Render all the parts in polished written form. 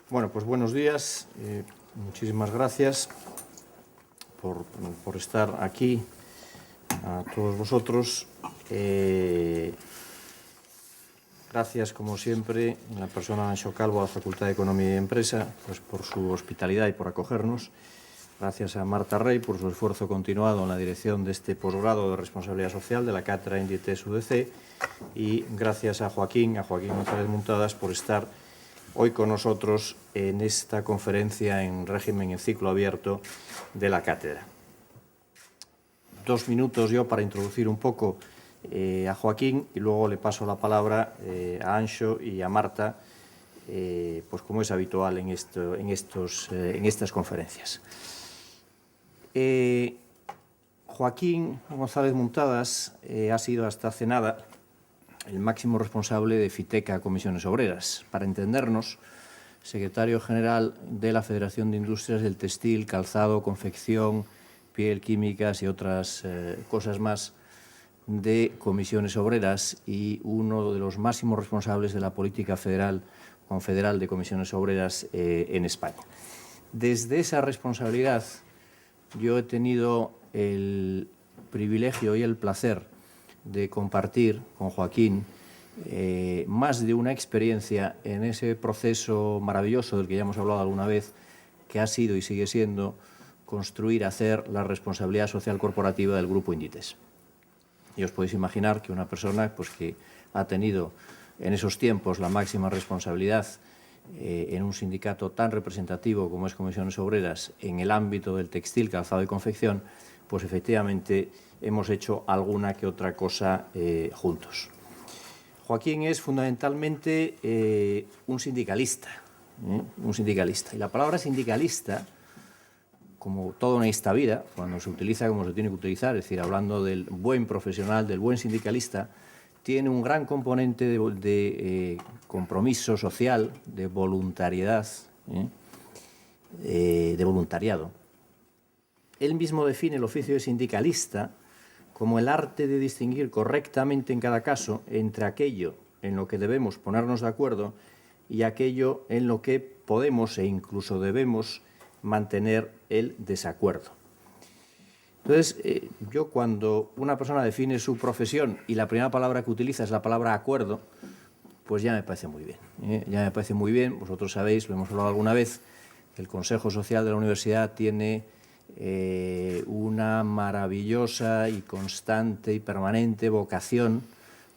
Bueno, pues buenos días. Muchísimas gracias por estar aquí, a todos vosotros. Gracias, como siempre, en la persona de Anxo Calvo, a la Facultad de Economía y Empresa, pues por su hospitalidad y por acogernos. Gracias a Marta Rey por su esfuerzo continuado en la dirección de este posgrado de Responsabilidad Social de la Cátedra Inditex UDC. Y gracias a Joaquín González Muntadas, por estar hoy con nosotros en esta conferencia en régimen en ciclo abierto de la cátedra. 2 minutos yo para introducir un poco a Joaquín y luego le paso la palabra a Anxo y a Marta, pues como es habitual en estas conferencias. Joaquín González Muntadas ha sido hasta hace nada el máximo responsable de FITECA Comisiones Obreras. Para entendernos, secretario general de la Federación de Industrias del Textil, Calzado, Confección, Piel, Químicas y otras cosas más de Comisiones Obreras y uno de los máximos responsables de la política federal confederal de Comisiones Obreras en España. Desde esa responsabilidad yo he tenido el privilegio y el placer de compartir con Joaquín más de una experiencia en ese proceso maravilloso del que ya hemos hablado alguna vez, que ha sido y sigue siendo construir, hacer la responsabilidad social corporativa del Grupo Inditex. Y os podéis imaginar que una persona pues, que ha tenido en esos tiempos la máxima responsabilidad en un sindicato tan representativo como es Comisiones Obreras en el ámbito del textil, calzado y confección, pues efectivamente hemos hecho alguna que otra cosa juntos. Joaquín es fundamentalmente un sindicalista. Y la palabra sindicalista, como todo en esta vida, cuando se utiliza como se tiene que utilizar, es decir, hablando del buen profesional, del buen sindicalista, tiene un gran componente de compromiso social, de voluntariedad, de voluntariado. Él mismo define el oficio de sindicalista como el arte de distinguir correctamente en cada caso entre aquello en lo que debemos ponernos de acuerdo y aquello en lo que podemos e incluso debemos mantener el desacuerdo. Entonces, yo cuando una persona define su profesión y la primera palabra que utiliza es la palabra acuerdo, pues ya me parece muy bien. Ya me parece muy bien. Vosotros sabéis, lo hemos hablado alguna vez, que el Consejo Social de la Universidad tiene una maravillosa y constante y permanente vocación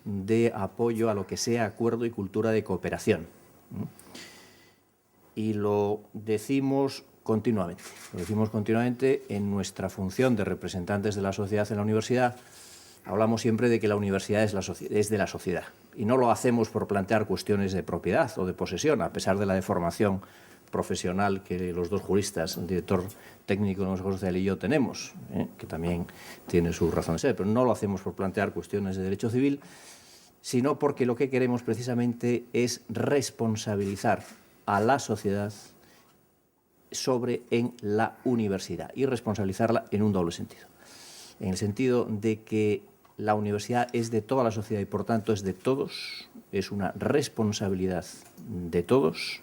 de apoyo a lo que sea acuerdo y cultura de cooperación. Y lo decimos continuamente. Lo decimos continuamente en nuestra función de representantes de la sociedad en la universidad. Hablamos siempre de que la universidad es de la sociedad. Y no lo hacemos por plantear cuestiones de propiedad o de posesión, a pesar de la deformación profesional que los dos juristas, el director técnico del Consejo Social y yo tenemos, que también tiene su razón de ser, pero no lo hacemos por plantear cuestiones de derecho civil, sino porque lo que queremos precisamente es responsabilizar a la sociedad en la universidad y responsabilizarla en un doble sentido. En el sentido de que la universidad es de toda la sociedad y por tanto es de todos, es una responsabilidad de todas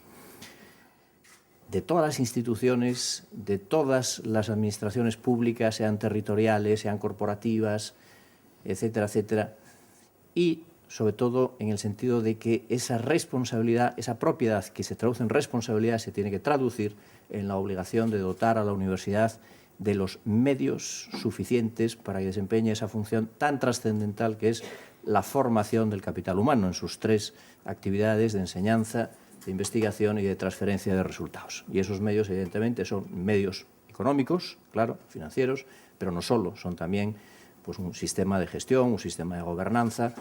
las instituciones, de todas las administraciones públicas, sean territoriales, sean corporativas, etcétera, etcétera, y sobre todo en el sentido de que esa responsabilidad, esa propiedad que se traduce en responsabilidad se tiene que traducir en la obligación de dotar a la universidad de los medios suficientes para que desempeñe esa función tan trascendental que es la formación del capital humano en sus 3 actividades de enseñanza, de investigación y de transferencia de resultados. Y esos medios, evidentemente, son medios económicos, claro, financieros, pero no solo, son también pues, un sistema de gestión, un sistema de gobernanza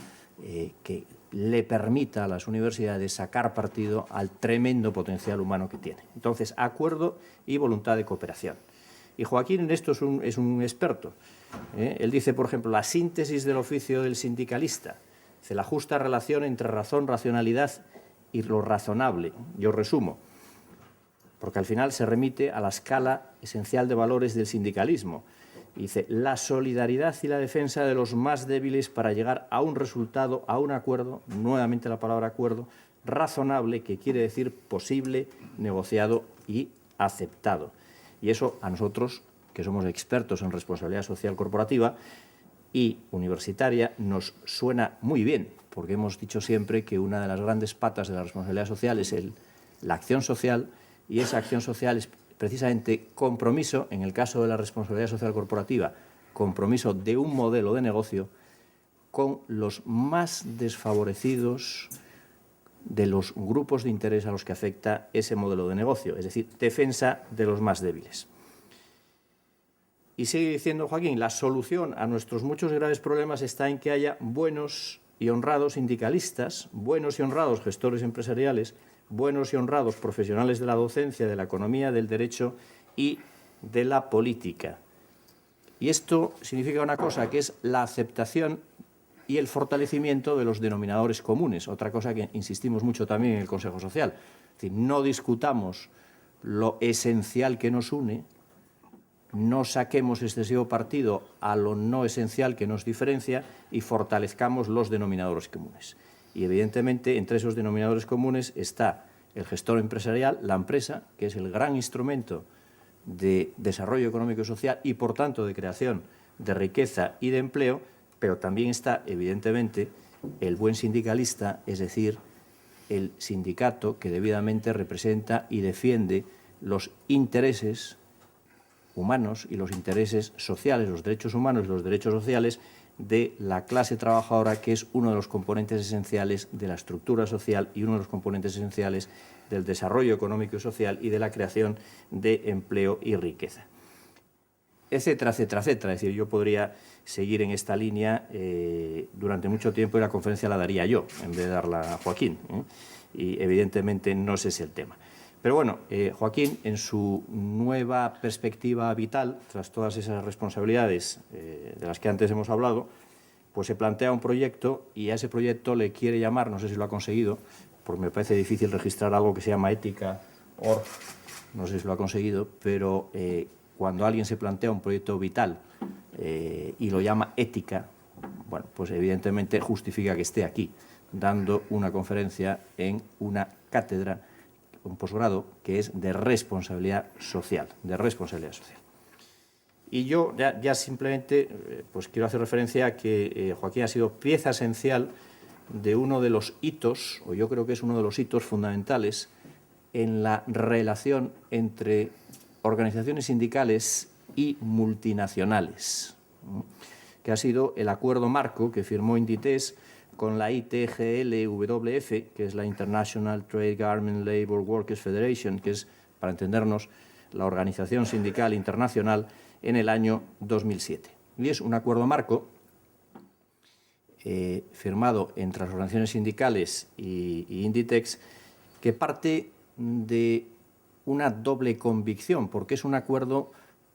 que le permita a las universidades sacar partido al tremendo potencial humano que tiene. Entonces, acuerdo y voluntad de cooperación. Y Joaquín en esto es un experto. Él dice, por ejemplo, la síntesis del oficio del sindicalista, dice, la justa relación entre razón, racionalidad y lo razonable. Yo resumo, porque al final se remite a la escala esencial de valores del sindicalismo. Dice, la solidaridad y la defensa de los más débiles para llegar a un resultado, a un acuerdo, nuevamente la palabra acuerdo, razonable, que quiere decir posible, negociado y aceptado. Y eso a nosotros, que somos expertos en responsabilidad social corporativa y universitaria, nos suena muy bien, porque hemos dicho siempre que una de las grandes patas de la responsabilidad social es la acción social, y esa acción social es precisamente compromiso, en el caso de la responsabilidad social corporativa, compromiso de un modelo de negocio con los más desfavorecidos de los grupos de interés a los que afecta ese modelo de negocio, es decir, defensa de los más débiles. Y sigue diciendo Joaquín, la solución a nuestros muchos graves problemas está en que haya buenos y honrados sindicalistas, buenos y honrados gestores empresariales, buenos y honrados profesionales de la docencia, de la economía, del derecho y de la política. Y esto significa una cosa, que es la aceptación y el fortalecimiento de los denominadores comunes, otra cosa que insistimos mucho también en el Consejo Social. Es decir, no discutamos lo esencial que nos une, no saquemos excesivo partido a lo no esencial que nos diferencia y fortalezcamos los denominadores comunes. Y, evidentemente, entre esos denominadores comunes está el gestor empresarial, la empresa, que es el gran instrumento de desarrollo económico y social y, por tanto, de creación de riqueza y de empleo, pero también está, evidentemente, el buen sindicalista, es decir, el sindicato que debidamente representa y defiende los intereses humanos y los intereses sociales, los derechos humanos y los derechos sociales de la clase trabajadora, que es uno de los componentes esenciales de la estructura social y uno de los componentes esenciales del desarrollo económico y social y de la creación de empleo y riqueza. Etcétera, etcétera, etcétera. Es decir, yo podría seguir en esta línea durante mucho tiempo y la conferencia la daría yo, en vez de darla a Joaquín. Y, evidentemente, no ese es el tema. Pero bueno, Joaquín, en su nueva perspectiva vital, tras todas esas responsabilidades de las que antes hemos hablado, pues se plantea un proyecto y a ese proyecto le quiere llamar, no sé si lo ha conseguido, porque me parece difícil registrar algo que se llama ética.org, no sé si lo ha conseguido, pero cuando alguien se plantea un proyecto vital y lo llama ética, bueno, pues evidentemente justifica que esté aquí, dando una conferencia en una cátedra, un posgrado, que es de responsabilidad social, Y yo ya simplemente pues quiero hacer referencia a que Joaquín ha sido pieza esencial de uno de los hitos, o yo creo que es uno de los hitos fundamentales en la relación entre organizaciones sindicales y multinacionales, que ha sido el acuerdo marco que firmó Inditex con la ITGLWF, que es la International Trade Garment Labour Workers Federation, que es, para entendernos, la organización sindical internacional, en el año 2007. Y es un acuerdo marco firmado entre las organizaciones sindicales y Inditex, que parte de una doble convicción, porque es un acuerdo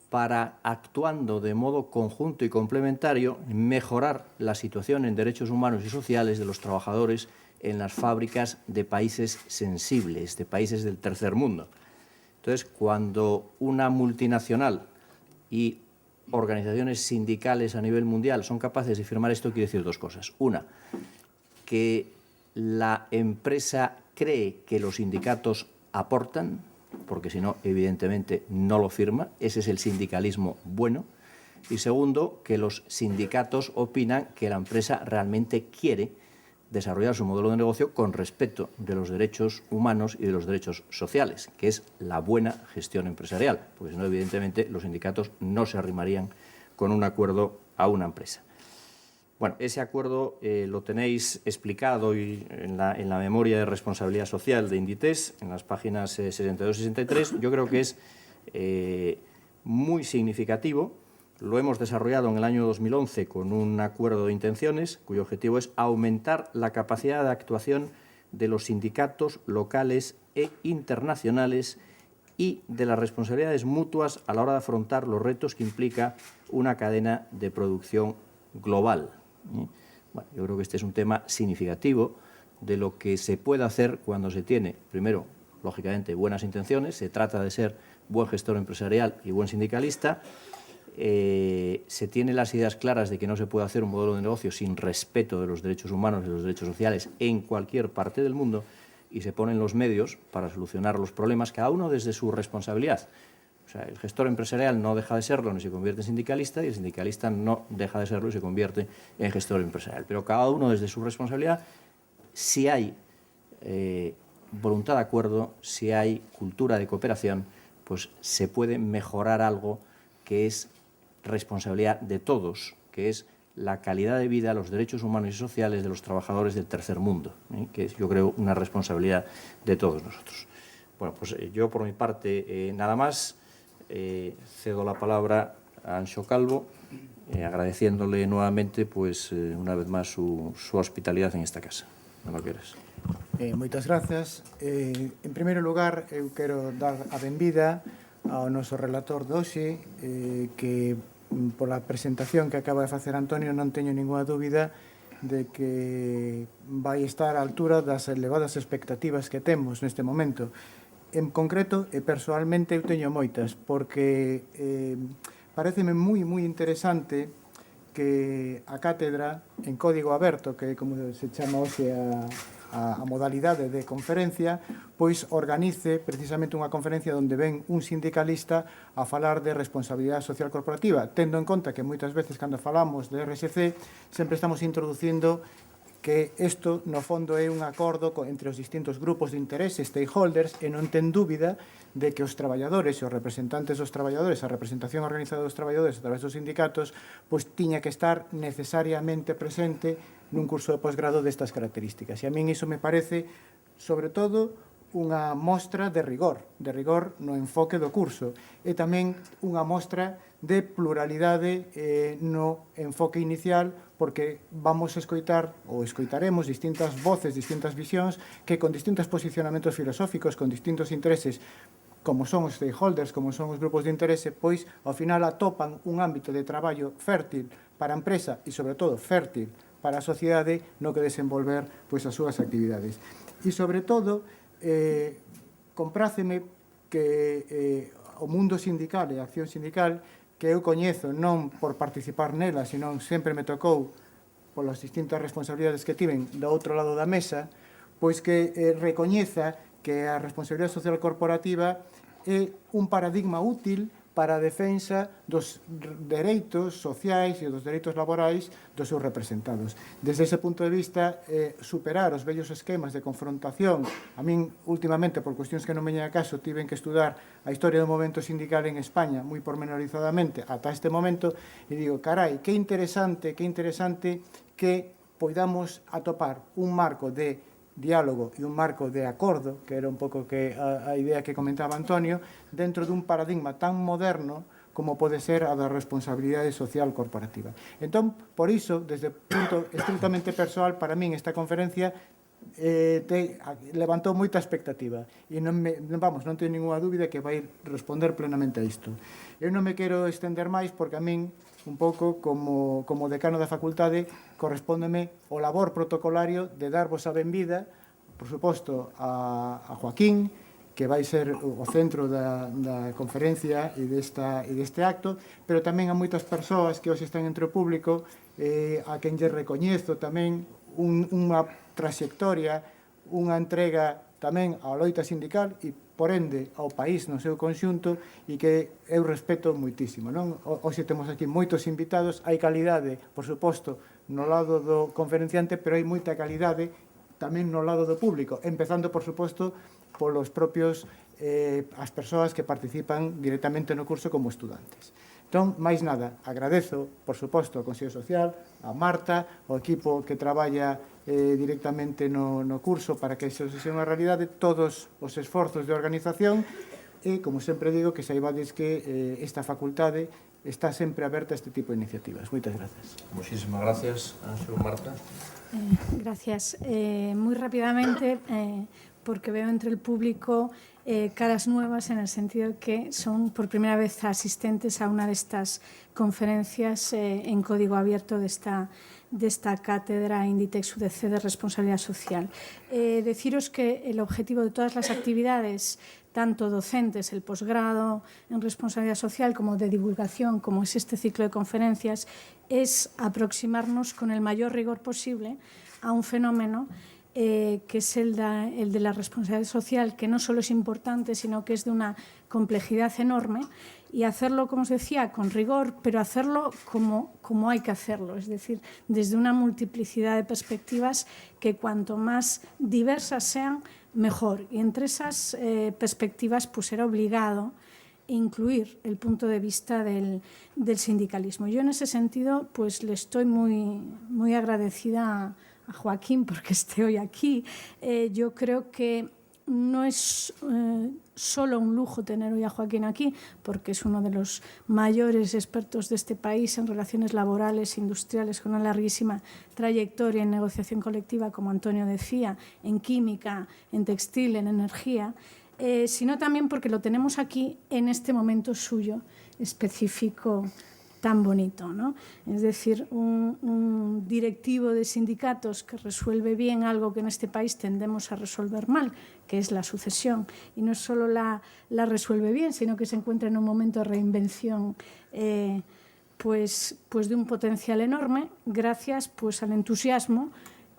para, actuando de modo conjunto y complementario, mejorar la situación en derechos humanos y sociales de los trabajadores en las fábricas de países sensibles, de países del tercer mundo. Entonces, cuando una multinacional y organizaciones sindicales a nivel mundial son capaces de firmar esto, quiere decir dos cosas. Una, que la empresa cree que los sindicatos aportan, porque si no, evidentemente, no lo firma. Ese es el sindicalismo bueno. Y segundo, que los sindicatos opinan que la empresa realmente quiere desarrollar su modelo de negocio con respeto de los derechos humanos y de los derechos sociales, que es la buena gestión empresarial, porque si no, evidentemente, los sindicatos no se arrimarían con un acuerdo a una empresa. Bueno, ese acuerdo lo tenéis explicado en la memoria de responsabilidad social de Inditex, en las páginas 62 y 63. Yo creo que es muy significativo. Lo hemos desarrollado en el año 2011 con un acuerdo de intenciones, cuyo objetivo es aumentar la capacidad de actuación de los sindicatos locales e internacionales y de las responsabilidades mutuas a la hora de afrontar los retos que implica una cadena de producción global. Bueno, yo creo que este es un tema significativo de lo que se puede hacer cuando se tiene, primero, lógicamente, buenas intenciones, se trata de ser buen gestor empresarial y buen sindicalista, se tiene las ideas claras de que no se puede hacer un modelo de negocio sin respeto de los derechos humanos y los derechos sociales en cualquier parte del mundo, y se ponen los medios para solucionar los problemas, cada uno desde su responsabilidad. O sea, el gestor empresarial no deja de serlo ni se convierte en sindicalista, y el sindicalista no deja de serlo y se convierte en gestor empresarial. Pero cada uno desde su responsabilidad, si hay voluntad de acuerdo, si hay cultura de cooperación, pues se puede mejorar algo que es responsabilidad de todos, que es la calidad de vida, los derechos humanos y sociales de los trabajadores del tercer mundo, que es, yo creo, una responsabilidad de todos nosotros. Bueno, pues yo por mi parte nada más. Cedo la palabra a Anxo Calvo, agradeciéndole nuevamente, pues, una vez más su hospitalidad en esta casa. Non lo queres. Moitas grazas. En primeiro lugar, eu quero dar a benvida ao noso relator doxe, que pola presentación que acaba de facer Antonio non teño ninguna dúbida de que vai estar á altura das elevadas expectativas que temos neste momento. En concreto, e persoalmente, eu teño moitas, porque pareceme moi interesante que a cátedra en código aberto, que é como se chama hoxe a modalidade de conferencia, pois organice precisamente unha conferencia onde ven un sindicalista a falar de responsabilidade social corporativa, tendo en conta que moitas veces cando falamos de RSC sempre estamos introducindo que isto, no fondo, é un acordo entre os distintos grupos de interés, stakeholders, e non ten dúbida de que os traballadores e os representantes dos traballadores, a representación organizada dos traballadores a través dos sindicatos, pois tiña que estar necesariamente presente nun curso de posgrado destas características. E a min iso me parece, sobre todo, unha mostra de rigor no enfoque do curso, e tamén unha mostra de pluralidade no enfoque inicial, porque vamos a escoitar, ou escoitaremos, distintas voces, distintas visións, que con distintos posicionamentos filosóficos, con distintos intereses, como son os stakeholders, como son os grupos de interese, pois, ao final, atopan un ámbito de traballo fértil para a empresa e, sobre todo, fértil para a sociedade no que desenvolver pois as súas actividades. E, sobre todo, compráceme que o mundo sindical e a acción sindical que eu coñezo non por participar nela, senón sempre me tocou polas distintas responsabilidades que tiven do outro lado da mesa, pois que recoñeza que a responsabilidade social corporativa é un paradigma útil para a defensa dos dereitos sociais e dos dereitos laborais dos seus representados. Desde ese punto de vista, superar os vellos esquemas de confrontación. A min, últimamente, por cuestións que non me veñen a caso, tiven que estudar a historia do movimento sindical en España moi pormenorizadamente ata este momento, e digo, carai, que interesante que poidamos atopar un marco de diálogo e un marco de acordo, que era un pouco que a idea que comentaba Antonio, dentro dun paradigma tan moderno como pode ser a da responsabilidade social corporativa. Entón, por iso, desde o punto estritamente persoal, para min esta conferencia levantou moita expectativa e non teño ninguna dúbida que vai responder plenamente a isto. Eu non me quero estender máis porque a min, un pouco como decano da facultade, correspóndeme o labor protocolario de darvos a benvida, por suposto, a Joaquín, que vai ser o centro da conferencia e deste acto, pero tamén a moitas persoas que hoxe están entre o público, a quen lle recoñezo tamén unha trayectoria, unha entrega tamén á loita sindical e, por ende, ao país no seu conxunto, e que eu respeto moitísimo. Hoxe temos aquí moitos invitados, hai calidade, por suposto, no lado do conferenciante, pero hai moita calidade tamén no lado do público, empezando, por suposto, polos propios as persoas que participan directamente no curso como estudantes. Entón, máis nada, agradezo, por suposto, ao Consello Social, a Marta, ao equipo que traballa directamente no curso para que iso sexa unha realidade, todos os esforzos de organización e, como sempre digo, que saibades que esta facultade está sempre aberta a este tipo de iniciativas. Moitas grazas. Muchísimas gracias, Anxo. Marta. Gracias. Muy rápidamente, porque veo entre el público caras nuevas en el sentido de que son por primera vez asistentes a una de estas conferencias en código abierto de esta cátedra Inditex UDC de responsabilidad social. Deciros que el objetivo de todas las actividades, tanto docentes, el posgrado en responsabilidad social, como de divulgación, como es este ciclo de conferencias, es aproximarnos con el mayor rigor posible a un fenómeno que es el de la responsabilidad social, que no solo es importante, sino que es de una complejidad enorme, y hacerlo, como os decía, con rigor, pero hacerlo como hay que hacerlo, es decir, desde una multiplicidad de perspectivas que cuanto más diversas sean, mejor. Y entre esas perspectivas pues era obligado incluir el punto de vista del sindicalismo. Yo en ese sentido pues le estoy muy agradecida a Joaquín porque esté hoy aquí. Yo creo que no es solo un lujo tener hoy a Joaquín aquí, porque es uno de los mayores expertos de este país en relaciones laborales, industriales, con una larguísima trayectoria en negociación colectiva, como Antonio decía, en química, en textil, en energía, sino también porque lo tenemos aquí en este momento suyo específico tan bonito, ¿no? Es decir, un directivo de sindicatos que resuelve bien algo que en este país tendemos a resolver mal, que es la sucesión, y no solo la resuelve bien, sino que se encuentra en un momento de reinvención pues de un potencial enorme, gracias pues al entusiasmo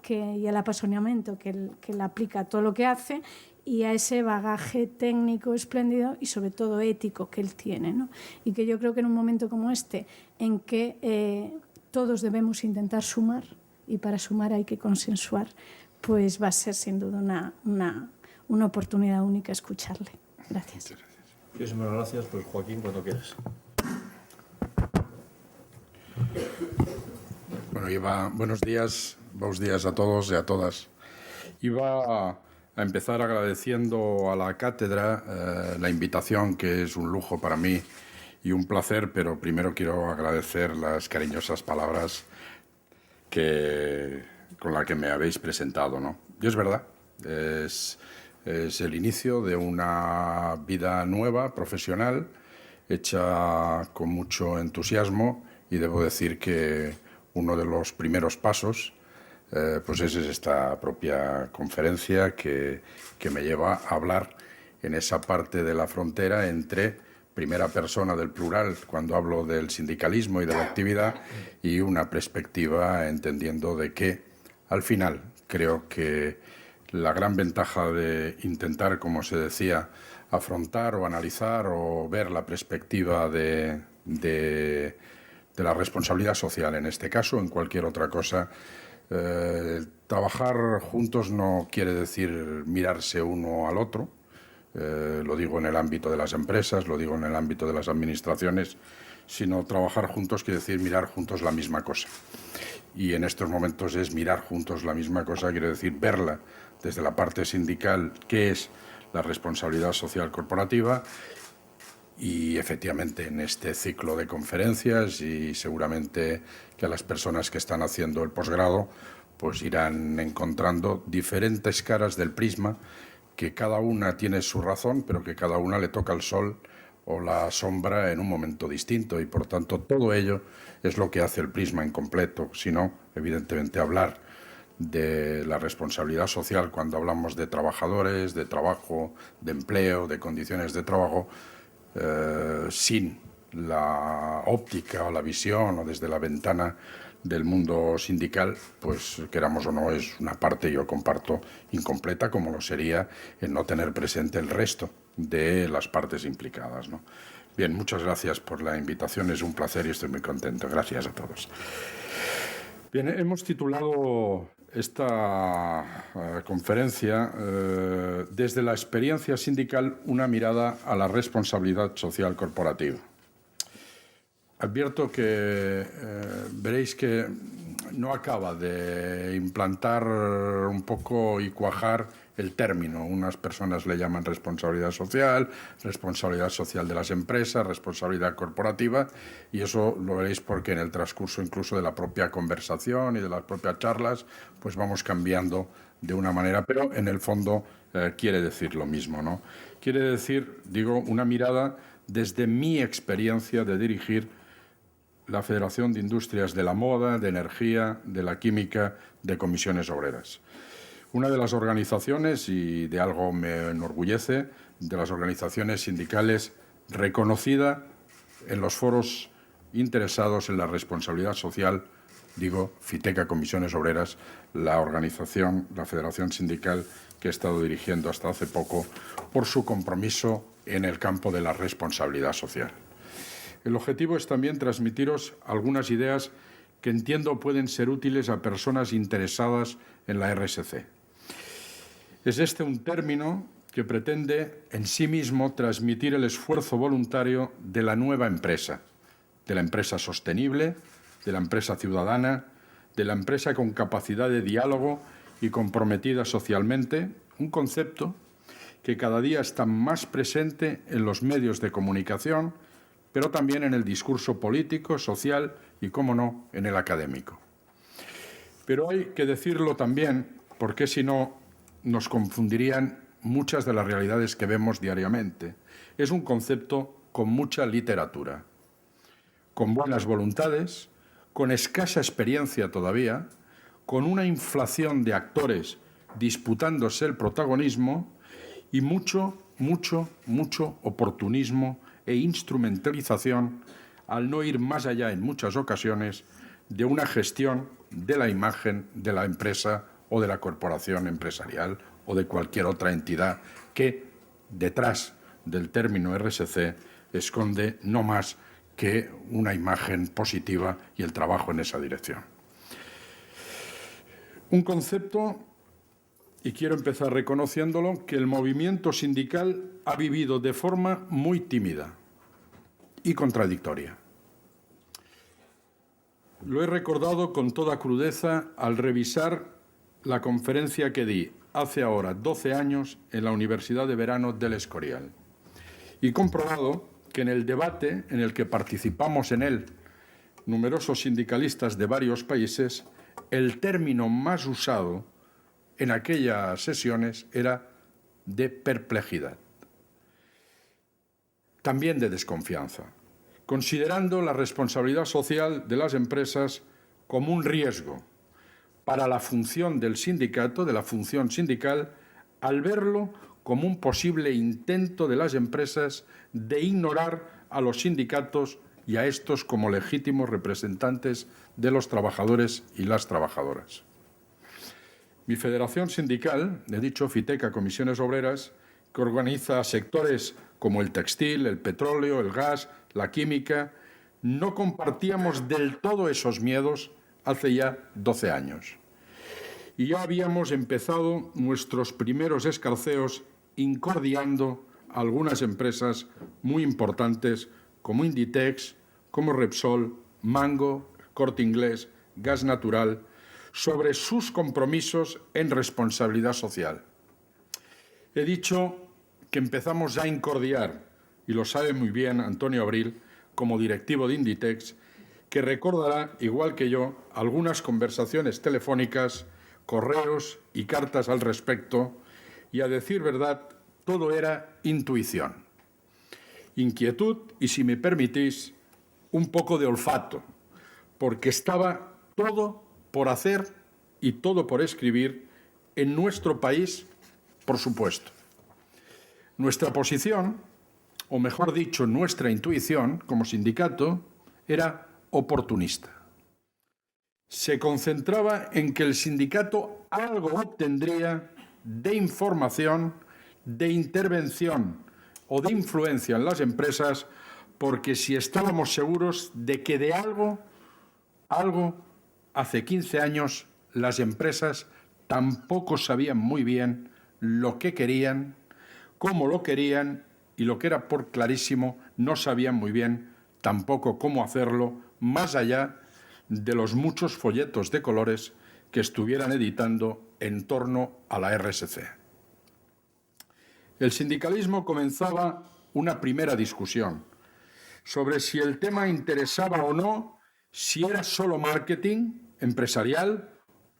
y al apasionamiento que él aplica a todo lo que hace, y a ese bagaje técnico espléndido y sobre todo ético que él tiene, ¿no? Y que yo creo que en un momento como este, en que todos debemos intentar sumar, y para sumar hay que consensuar, pues va a ser sin duda una oportunidad única escucharle. Gracias. Muchísimas gracias. Pues Joaquín, cuando quieras. Bueno, buenos días a todos y a todas. Iba a empezar agradeciendo a la cátedra la invitación, que es un lujo para mí y un placer, pero primero quiero agradecer las cariñosas palabras con las que me habéis presentado, ¿no? Y es verdad, es el inicio de una vida nueva, profesional, hecha con mucho entusiasmo, y debo decir que uno de los primeros pasos pues es esta propia conferencia que me lleva a hablar en esa parte de la frontera entre primera persona del plural, cuando hablo del sindicalismo y de la actividad, y una perspectiva entendiendo de que, al final, creo que la gran ventaja de intentar, como se decía, afrontar o analizar o ver la perspectiva de la responsabilidad social, en este caso, en cualquier otra cosa. Trabajar juntos no quiere decir mirarse uno al otro, lo digo en el ámbito de las empresas, lo digo en el ámbito de las administraciones, sino trabajar juntos quiere decir mirar juntos la misma cosa. Y en estos momentos es mirar juntos la misma cosa, quiere decir verla desde la parte sindical, qué es la responsabilidad social corporativa. Y efectivamente en este ciclo de conferencias, y seguramente que a las personas que están haciendo el posgrado pues irán encontrando diferentes caras del prisma, que cada una tiene su razón, pero que cada una le toca el sol o la sombra en un momento distinto, y por tanto todo ello es lo que hace el prisma en completo. Si no, evidentemente hablar de la responsabilidad social cuando hablamos de trabajadores, de trabajo, de empleo, de condiciones de trabajo, sin la óptica o la visión o desde la ventana del mundo sindical, pues queramos o no, es una parte, yo comparto, incompleta, como lo sería el no tener presente el resto de las partes implicadas, ¿no? Bien, muchas gracias por la invitación, es un placer y estoy muy contento. Gracias a todos. Bien, hemos titulado esta conferencia desde la experiencia sindical, una mirada a la responsabilidad social corporativa. Advierto que veréis que no acaba de implantar un poco y cuajar el término. Unas personas le llaman responsabilidad social de las empresas, responsabilidad corporativa, y eso lo veréis porque en el transcurso incluso de la propia conversación y de las propias charlas pues vamos cambiando de una manera, pero en el fondo quiere decir lo mismo, ¿no? Quiere decir, digo, una mirada desde mi experiencia de dirigir la Federación de Industrias de la Moda, de Energía, de la Química, de Comisiones Obreras. Una de las organizaciones, y de algo me enorgullece, de las organizaciones sindicales reconocida en los foros interesados en la responsabilidad social digo Fiteca Comisiones Obreras, la organización, la federación sindical que he estado dirigiendo hasta hace poco, por su compromiso en el campo de la responsabilidad social. El objetivo es también transmitiros algunas ideas que entiendo pueden ser útiles a personas interesadas en la RSC. Es este un término que pretende en sí mismo transmitir el esfuerzo voluntario de la nueva empresa, de la empresa sostenible, de la empresa ciudadana, de la empresa con capacidad de diálogo y comprometida socialmente, un concepto que cada día está más presente en los medios de comunicación, pero también en el discurso político, social y, cómo no, en el académico. Pero hay que decirlo también, porque si no nos confundirían muchas de las realidades que vemos diariamente. Es un concepto con mucha literatura, con buenas voluntades, con escasa experiencia todavía, con una inflación de actores disputándose el protagonismo y mucho oportunismo e instrumentalización al no ir más allá en muchas ocasiones de una gestión de la imagen de la empresa o de la corporación empresarial o de cualquier otra entidad que detrás del término RSC esconde no más que una imagen positiva y el trabajo en esa dirección. Un concepto, y quiero empezar reconociéndolo, que el movimiento sindical ha vivido de forma muy tímida y contradictoria. Lo he recordado con toda crudeza al revisar la conferencia que di hace ahora 12 años en la Universidad de Verano del Escorial y comprobado que en el debate en el que participamos en él numerosos sindicalistas de varios países, el término más usado en aquellas sesiones era de perplejidad, también de desconfianza, considerando la responsabilidad social de las empresas como un riesgo para la función del sindicato, de la función sindical, al verlo como un posible intento de las empresas de ignorar a los sindicatos y a estos como legítimos representantes de los trabajadores y las trabajadoras. Mi federación sindical, he dicho Fiteca Comisiones Obreras, que organiza sectores como el textil, el petróleo, el gas, la química, no compartíamos del todo esos miedos hace ya 12 años. Y ya habíamos empezado nuestros primeros escarceos incordiando a algunas empresas muy importantes como Inditex, como Repsol, Mango, Corte Inglés, Gas Natural, sobre sus compromisos en responsabilidad social. He dicho que empezamos ya a incordiar, y lo sabe muy bien Antonio Abril, como directivo de Inditex, que recordará, igual que yo, algunas conversaciones telefónicas, correos y cartas al respecto, y a decir verdad, todo era intuición, inquietud y, si me permitís, un poco de olfato, porque estaba todo por hacer y todo por escribir en nuestro país, por supuesto. Nuestra posición, o mejor dicho, nuestra intuición como sindicato, era oportunista. Se concentraba en que el sindicato algo obtendría de información, de intervención o de influencia en las empresas, porque si estábamos seguros de que de algo hace 15 años las empresas tampoco sabían muy bien lo que querían, cómo lo querían y lo que era por clarísimo, no sabían muy bien tampoco cómo hacerlo, más allá de los muchos folletos de colores que estuvieran editando en torno a la RSC. El sindicalismo comenzaba una primera discusión sobre si el tema interesaba o no, si era solo marketing empresarial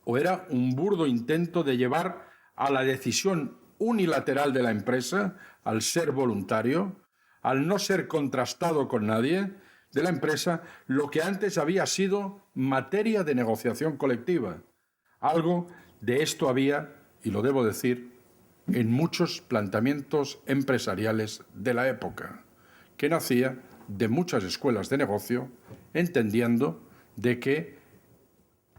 o era un burdo intento de llevar a la decisión unilateral de la empresa, al ser voluntario, al no ser contrastado con nadie de la empresa, lo que antes había sido materia de negociación colectiva. Algo de esto había, y lo debo decir, en muchos planteamientos empresariales de la época, que nacía de muchas escuelas de negocio, entendiendo de que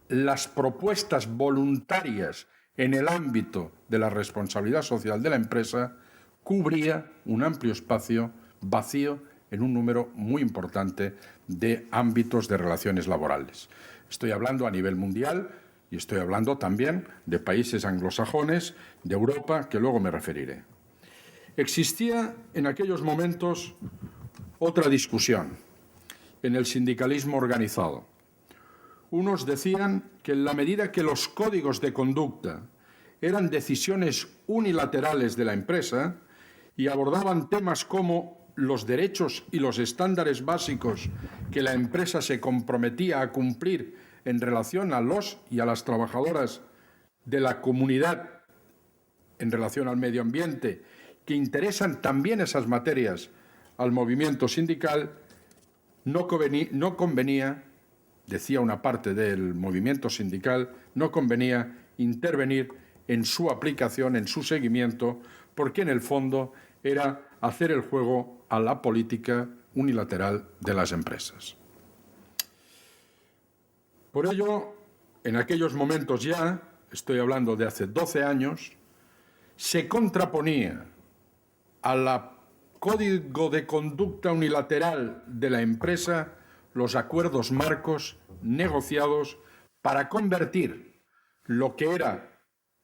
las propuestas voluntarias en el ámbito de la responsabilidad social de la empresa cubría un amplio espacio vacío en un número muy importante de ámbitos de relaciones laborales. Estoy hablando a nivel mundial y estoy hablando también de países anglosajones, de Europa, que luego me referiré. Existía en aquellos momentos otra discusión en el sindicalismo organizado. Unos decían que en la medida que los códigos de conducta eran decisiones unilaterales de la empresa y abordaban temas como los derechos y los estándares básicos que la empresa se comprometía a cumplir en relación a los y a las trabajadoras de la comunidad en relación al medio ambiente, que interesan también esas materias al movimiento sindical, no convenía, decía una parte del movimiento sindical, no convenía intervenir en su aplicación, en su seguimiento, porque en el fondo era hacer el juego a la política unilateral de las empresas. Por ello, en aquellos momentos ya, estoy hablando de hace 12 años, se contraponía al código de conducta unilateral de la empresa los acuerdos marcos negociados para convertir lo que era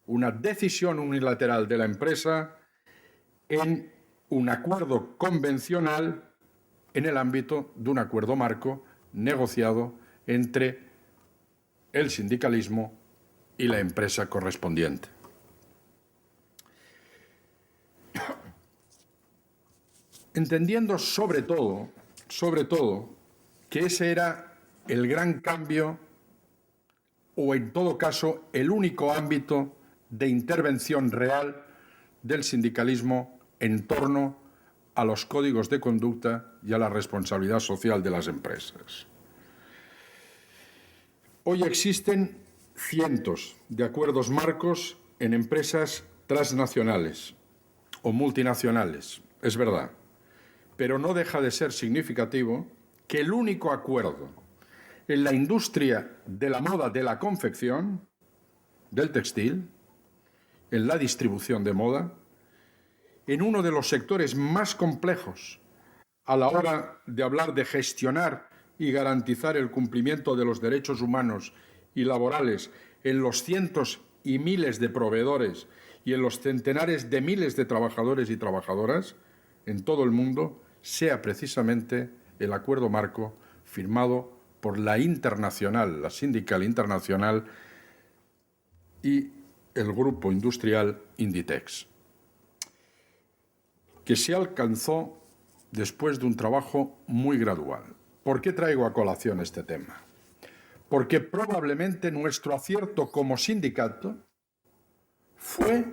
una decisión unilateral de la empresa en un acuerdo convencional en el ámbito de un acuerdo marco negociado entre el sindicalismo y la empresa correspondiente. Entendiendo sobre todo, que ese era el gran cambio o, en todo caso, el único ámbito de intervención real del sindicalismo en torno a los códigos de conducta y a la responsabilidad social de las empresas. Hoy existen cientos de acuerdos marcos en empresas transnacionales o multinacionales, es verdad, pero no deja de ser significativo que el único acuerdo en la industria de la moda, de la confección, del textil, en la distribución de moda, en uno de los sectores más complejos a la hora de hablar de gestionar y garantizar el cumplimiento de los derechos humanos y laborales en los cientos y miles de proveedores y en los centenares de miles de trabajadores y trabajadoras en todo el mundo, sea precisamente el acuerdo marco firmado por la internacional, la sindical internacional y el grupo industrial Inditex, que se alcanzó después de un trabajo muy gradual. ¿Por qué traigo a colación este tema? Porque probablemente nuestro acierto como sindicato fue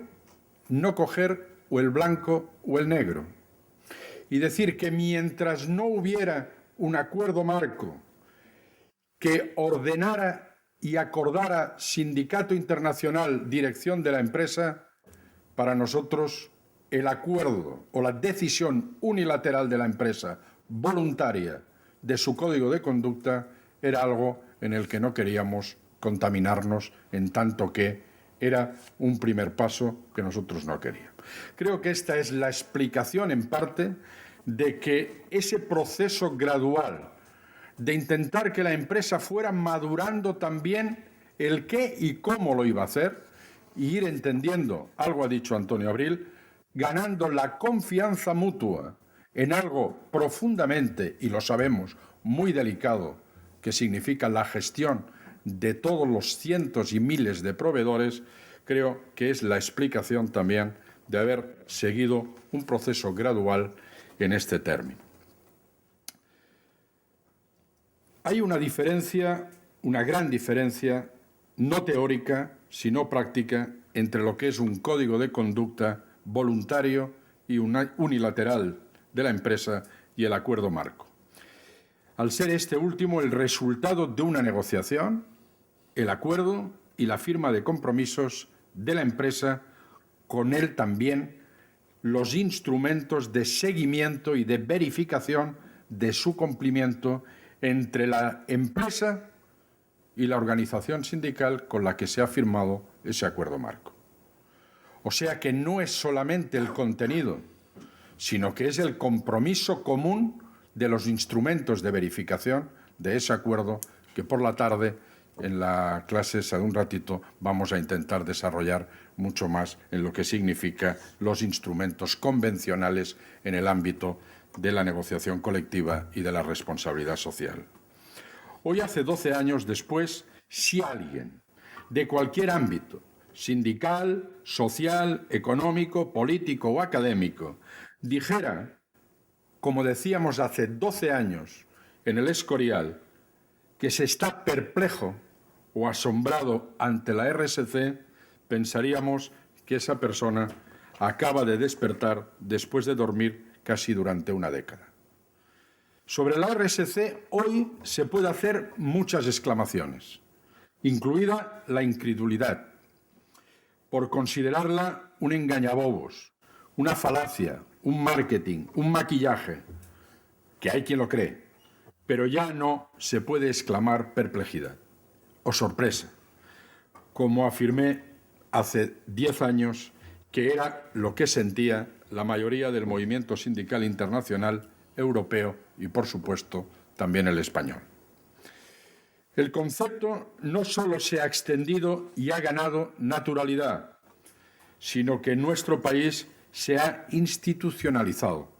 no coger o el blanco o el negro y decir que mientras no hubiera un acuerdo marco que ordenara y acordara sindicato internacional, dirección de la empresa, para nosotros el acuerdo o la decisión unilateral de la empresa, voluntaria, de su código de conducta, era algo en el que no queríamos contaminarnos, en tanto que era un primer paso que nosotros no queríamos. Creo que esta es la explicación, en parte, de que ese proceso gradual de intentar que la empresa fuera madurando también el qué y cómo lo iba a hacer y ir entendiendo, algo ha dicho Antonio Abril, ganando la confianza mutua en algo profundamente, y lo sabemos, muy delicado, que significa la gestión de todos los cientos y miles de proveedores, creo que es la explicación también de haber seguido un proceso gradual en este término. Hay una diferencia, una gran diferencia, no teórica, sino práctica, entre lo que es un código de conducta voluntario y unilateral de la empresa y el acuerdo marco. Al ser este último el resultado de una negociación, el acuerdo y la firma de compromisos de la empresa, con él también los instrumentos de seguimiento y de verificación de su cumplimiento entre la empresa y la organización sindical con la que se ha firmado ese acuerdo marco. O sea que no es solamente el contenido, sino que es el compromiso común de los instrumentos de verificación de ese acuerdo que por la tarde, en la clase de un ratito, vamos a intentar desarrollar mucho más en lo que significa los instrumentos convencionales en el ámbito de la negociación colectiva y de la responsabilidad social. Hoy, hace 12 años después, si alguien de cualquier ámbito, sindical, social, económico, político o académico, dijera, como decíamos hace 12 años en el Escorial, que se está perplejo o asombrado ante la RSC, pensaríamos que esa persona acaba de despertar después de dormir casi durante una década. Sobre la RSC hoy se puede hacer muchas exclamaciones, incluida la incredulidad, por considerarla un engañabobos, una falacia, un marketing, un maquillaje, que hay quien lo cree, pero ya no se puede exclamar perplejidad o sorpresa, como afirmé hace 10 años que era lo que sentía la mayoría del movimiento sindical internacional, europeo y, por supuesto, también el español. El concepto no solo se ha extendido y ha ganado naturalidad, sino que en nuestro país se ha institucionalizado,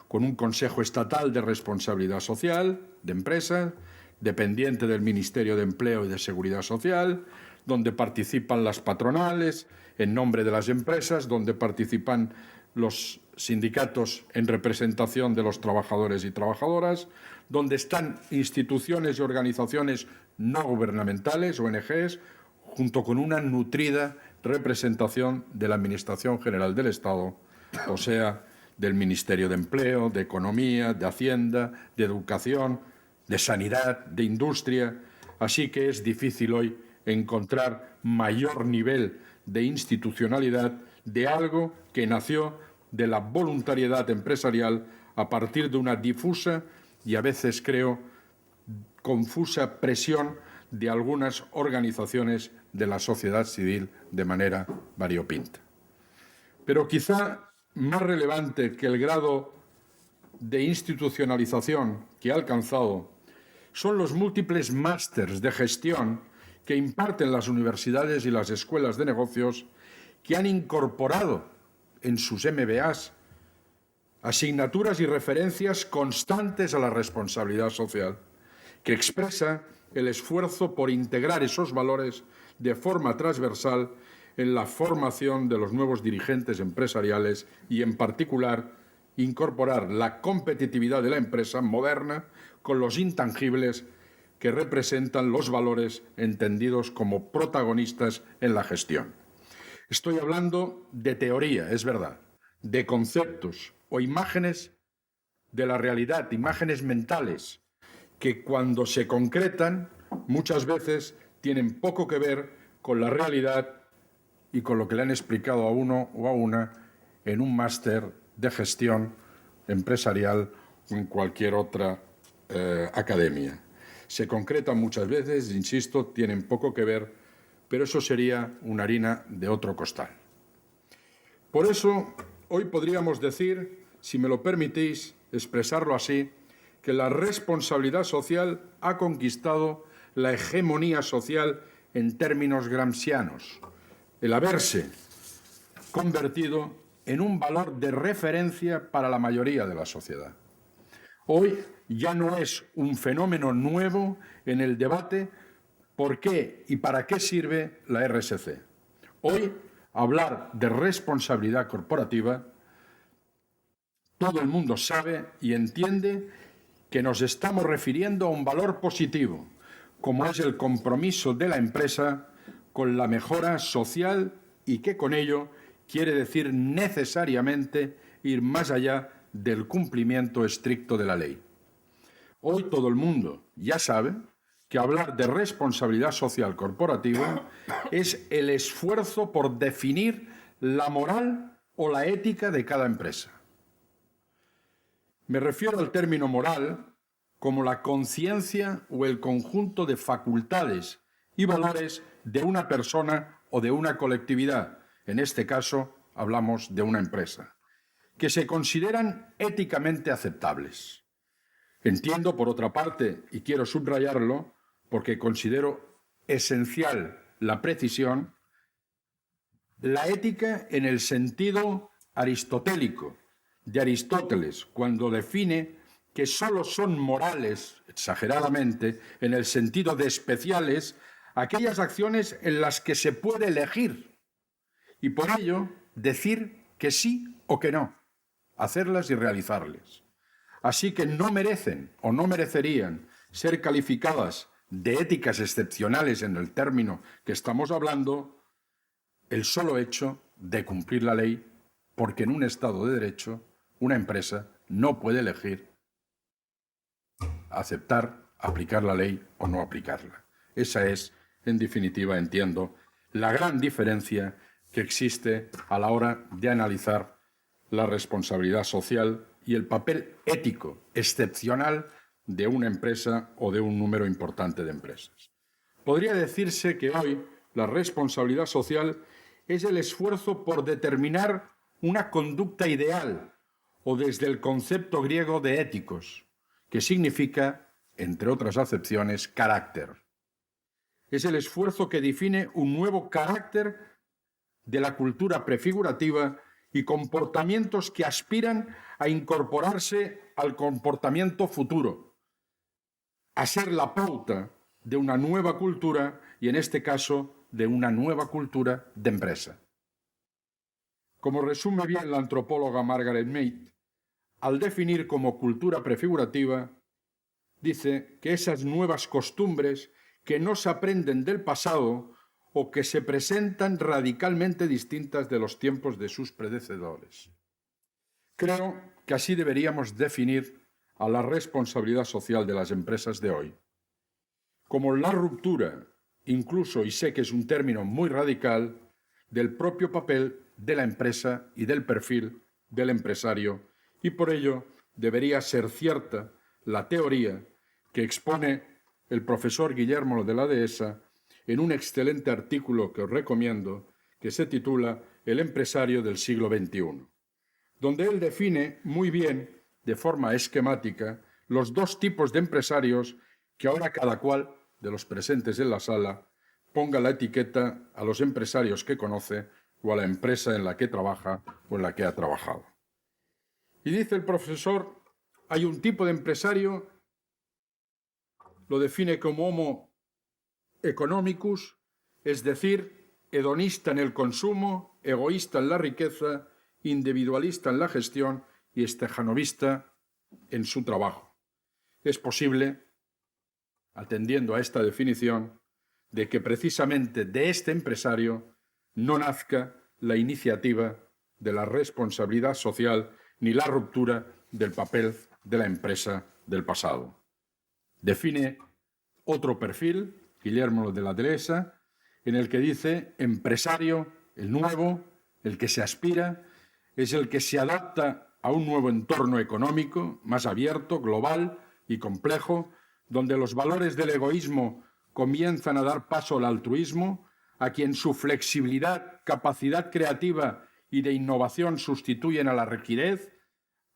con un Consejo Estatal de Responsabilidad Social de Empresas, dependiente del Ministerio de Empleo y de Seguridad Social, donde participan las patronales en nombre de las empresas, donde participan los sindicatos en representación de los trabajadores y trabajadoras, donde están instituciones y organizaciones no gubernamentales, ONGs, junto con una nutrida representación de la Administración General del Estado, o sea, del Ministerio de Empleo, de Economía, de Hacienda, de Educación, de Sanidad, de Industria. Así que es difícil hoy encontrar mayor nivel de institucionalidad de algo que nació de la voluntariedad empresarial a partir de una difusa y a veces, creo, confusa presión de algunas organizaciones de la sociedad civil de manera variopinta. Pero quizá más relevante que el grado de institucionalización que ha alcanzado son los múltiples másters de gestión que imparten las universidades y las escuelas de negocios, que han incorporado en sus MBAs asignaturas y referencias constantes a la responsabilidad social, que expresa el esfuerzo por integrar esos valores de forma transversal en la formación de los nuevos dirigentes empresariales y, en particular, incorporar la competitividad de la empresa moderna con los intangibles que representan los valores entendidos como protagonistas en la gestión. Estoy hablando de teoría, es verdad, de conceptos o imágenes de la realidad, imágenes mentales, que cuando se concretan muchas veces tienen poco que ver con la realidad y con lo que le han explicado a uno o a una en un máster de gestión empresarial o en cualquier otra academia. Se concretan muchas veces, insisto, tienen poco que ver, pero eso sería una harina de otro costal. Por eso, hoy podríamos decir, si me lo permitís expresarlo así, que la responsabilidad social ha conquistado la hegemonía social en términos gramscianos, el haberse convertido en un valor de referencia para la mayoría de la sociedad. Hoy ya no es un fenómeno nuevo en el debate por qué y para qué sirve la RSC. Hoy, hablar de responsabilidad corporativa, todo el mundo sabe y entiende que nos estamos refiriendo a un valor positivo, como es el compromiso de la empresa con la mejora social y que con ello quiere decir necesariamente ir más allá del cumplimiento estricto de la ley. Hoy todo el mundo ya sabe que hablar de responsabilidad social corporativa es el esfuerzo por definir la moral o la ética de cada empresa. Me refiero al término moral como la conciencia o el conjunto de facultades y valores de una persona o de una colectividad, en este caso hablamos de una empresa, que se consideran éticamente aceptables. Entiendo, por otra parte, y quiero subrayarlo, porque considero esencial la precisión, la ética en el sentido aristotélico de Aristóteles, cuando define que solo son morales, exageradamente, en el sentido de especiales, aquellas acciones en las que se puede elegir y por ello decir que sí o que no, hacerlas y realizarlas. Así que no merecen o no merecerían ser calificadas de éticas excepcionales en el término que estamos hablando el solo hecho de cumplir la ley, porque en un Estado de Derecho una empresa no puede elegir aceptar, aplicar la ley o no aplicarla. Esa es, en definitiva, entiendo, la gran diferencia que existe a la hora de analizar la responsabilidad social y el papel ético excepcional de una empresa o de un número importante de empresas. Podría decirse que hoy la responsabilidad social es el esfuerzo por determinar una conducta ideal o desde el concepto griego de éticos, que significa, entre otras acepciones, carácter. Es el esfuerzo que define un nuevo carácter de la cultura prefigurativa y comportamientos que aspiran a incorporarse al comportamiento futuro, a ser la pauta de una nueva cultura y, en este caso, de una nueva cultura de empresa. Como resume bien la antropóloga Margaret Mead, al definir como cultura prefigurativa, dice que esas nuevas costumbres que no se aprenden del pasado o que se presentan radicalmente distintas de los tiempos de sus predecesores. Creo que así deberíamos definir a la responsabilidad social de las empresas de hoy, como la ruptura, incluso, y sé que es un término muy radical, del propio papel de la empresa y del perfil del empresario, y por ello debería ser cierta la teoría que expone el profesor Guillermo de la Dehesa en un excelente artículo que os recomiendo, que se titula El empresario del siglo XXI, donde él define muy bien, de forma esquemática, los dos tipos de empresarios que ahora cada cual de los presentes en la sala ponga la etiqueta a los empresarios que conoce o a la empresa en la que trabaja o en la que ha trabajado. Y dice el profesor, hay un tipo de empresario, lo define como homo economicus, es decir, hedonista en el consumo, egoísta en la riqueza, individualista en la gestión y estejanovista en su trabajo. Es posible, atendiendo a esta definición, de que precisamente de este empresario no nazca la iniciativa de la responsabilidad social ni la ruptura del papel de la empresa del pasado. Define otro perfil, Guillermo de la Dehesa, en el que dice empresario, el nuevo, el que se aspira, es el que se adapta a un nuevo entorno económico más abierto, global y complejo, donde los valores del egoísmo comienzan a dar paso al altruismo, a quien su flexibilidad, capacidad creativa y de innovación sustituyen a la rigidez,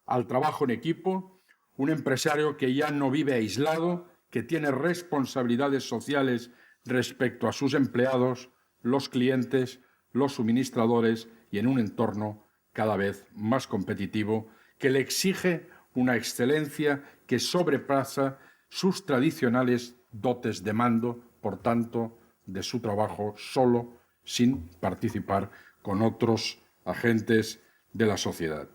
al trabajo en equipo, un empresario que ya no vive aislado, que tiene responsabilidades sociales respecto a sus empleados, los clientes, los suministradores y en un entorno cada vez más competitivo que le exige una excelencia que sobrepasa sus tradicionales dotes de mando, por tanto, de su trabajo solo, sin participar con otros agentes de la sociedad.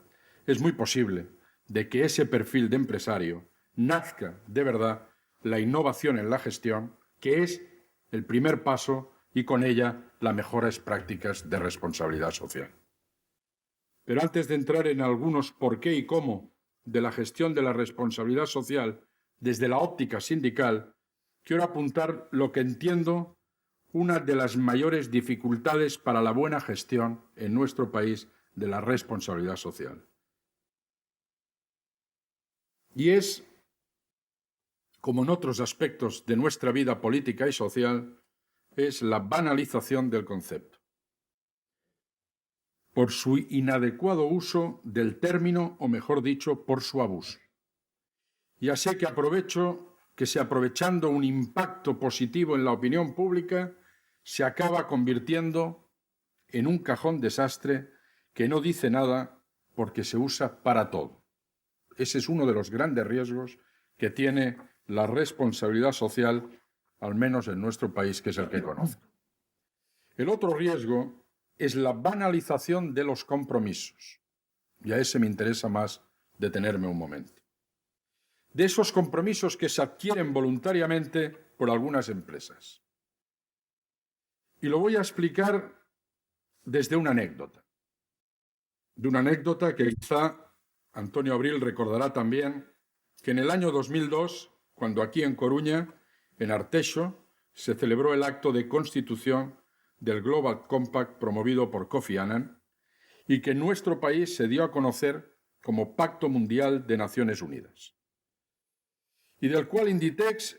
Es muy posible de que ese perfil de empresario nazca de verdad la innovación en la gestión, que es el primer paso y con ella las mejores prácticas de responsabilidad social. Pero antes de entrar en algunos por qué y cómo de la gestión de la responsabilidad social desde la óptica sindical, quiero apuntar lo que entiendo una de las mayores dificultades para la buena gestión en nuestro país de la responsabilidad social. Y es como en otros aspectos de nuestra vida política y social, es la banalización del concepto, por su inadecuado uso del término, o mejor dicho, por su abuso. Ya sé que aprovechando un impacto positivo en la opinión pública, se acaba convirtiendo en un cajón desastre que no dice nada porque se usa para todo. Ese es uno de los grandes riesgos que tiene la responsabilidad social, al menos en nuestro país, que es el que conozco. El otro riesgo es la banalización de los compromisos. Y a ese me interesa más detenerme un momento. De esos compromisos que se adquieren voluntariamente por algunas empresas. Y lo voy a explicar desde una anécdota. De una anécdota que quizá Antonio Abril recordará también, que en el año 2002, cuando aquí en Coruña, en Arteixo, se celebró el acto de constitución del Global Compact promovido por Kofi Annan y que en nuestro país se dio a conocer como Pacto Mundial de Naciones Unidas. Y del cual Inditex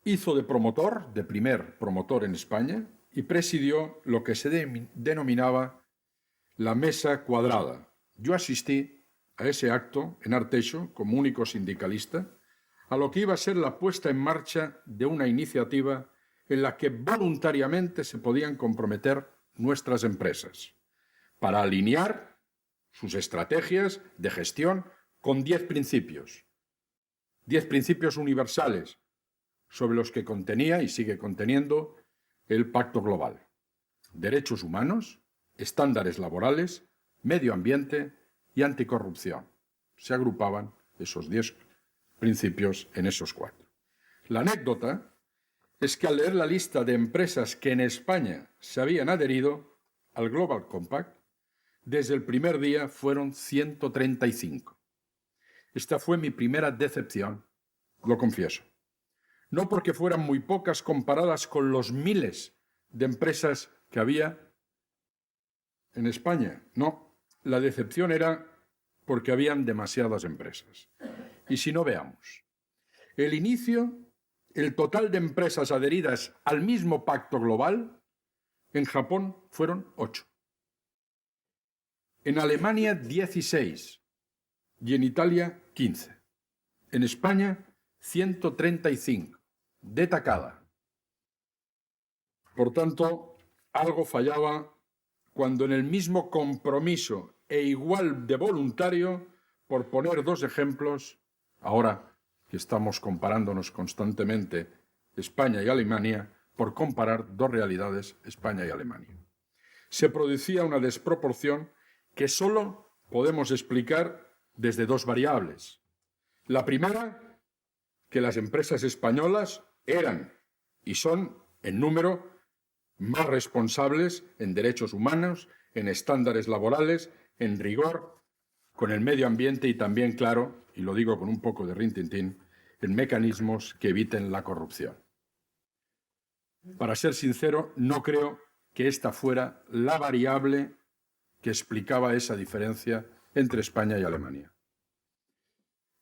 hizo de primer promotor en España y presidió lo que se denominaba la Mesa Cuadrada. Yo asistí a ese acto en Arteixo como único sindicalista, a lo que iba a ser la puesta en marcha de una iniciativa en la que voluntariamente se podían comprometer nuestras empresas para alinear sus estrategias de gestión con 10 principios. 10 principios universales sobre los que contenía y sigue conteniendo el Pacto Global. Derechos humanos, estándares laborales, medio ambiente y anticorrupción. Se agrupaban esos 10 principios en esos 4. La anécdota es que al leer la lista de empresas que en España se habían adherido al Global Compact, desde el primer día fueron 135. Esta fue mi primera decepción, lo confieso. No porque fueran muy pocas comparadas con los miles de empresas que había en España. No, la decepción era porque habían demasiadas empresas. Y si no, veamos. El total de empresas adheridas al mismo pacto global, en Japón fueron 8. En Alemania, 16. Y en Italia, 15. En España, 135. De tacada. Por tanto, algo fallaba cuando en el mismo compromiso e igual de voluntario, por poner 2 ejemplos, ahora que estamos comparándonos constantemente España y Alemania, por comparar 2 realidades, España y Alemania. Se producía una desproporción que solo podemos explicar desde 2 variables. La primera, que las empresas españolas eran y son, en número, más responsables en derechos humanos, en estándares laborales, en rigor, con el medio ambiente y también, claro, y lo digo con un poco de rintintín, en mecanismos que eviten la corrupción. Para ser sincero, no creo que esta fuera la variable que explicaba esa diferencia entre España y Alemania.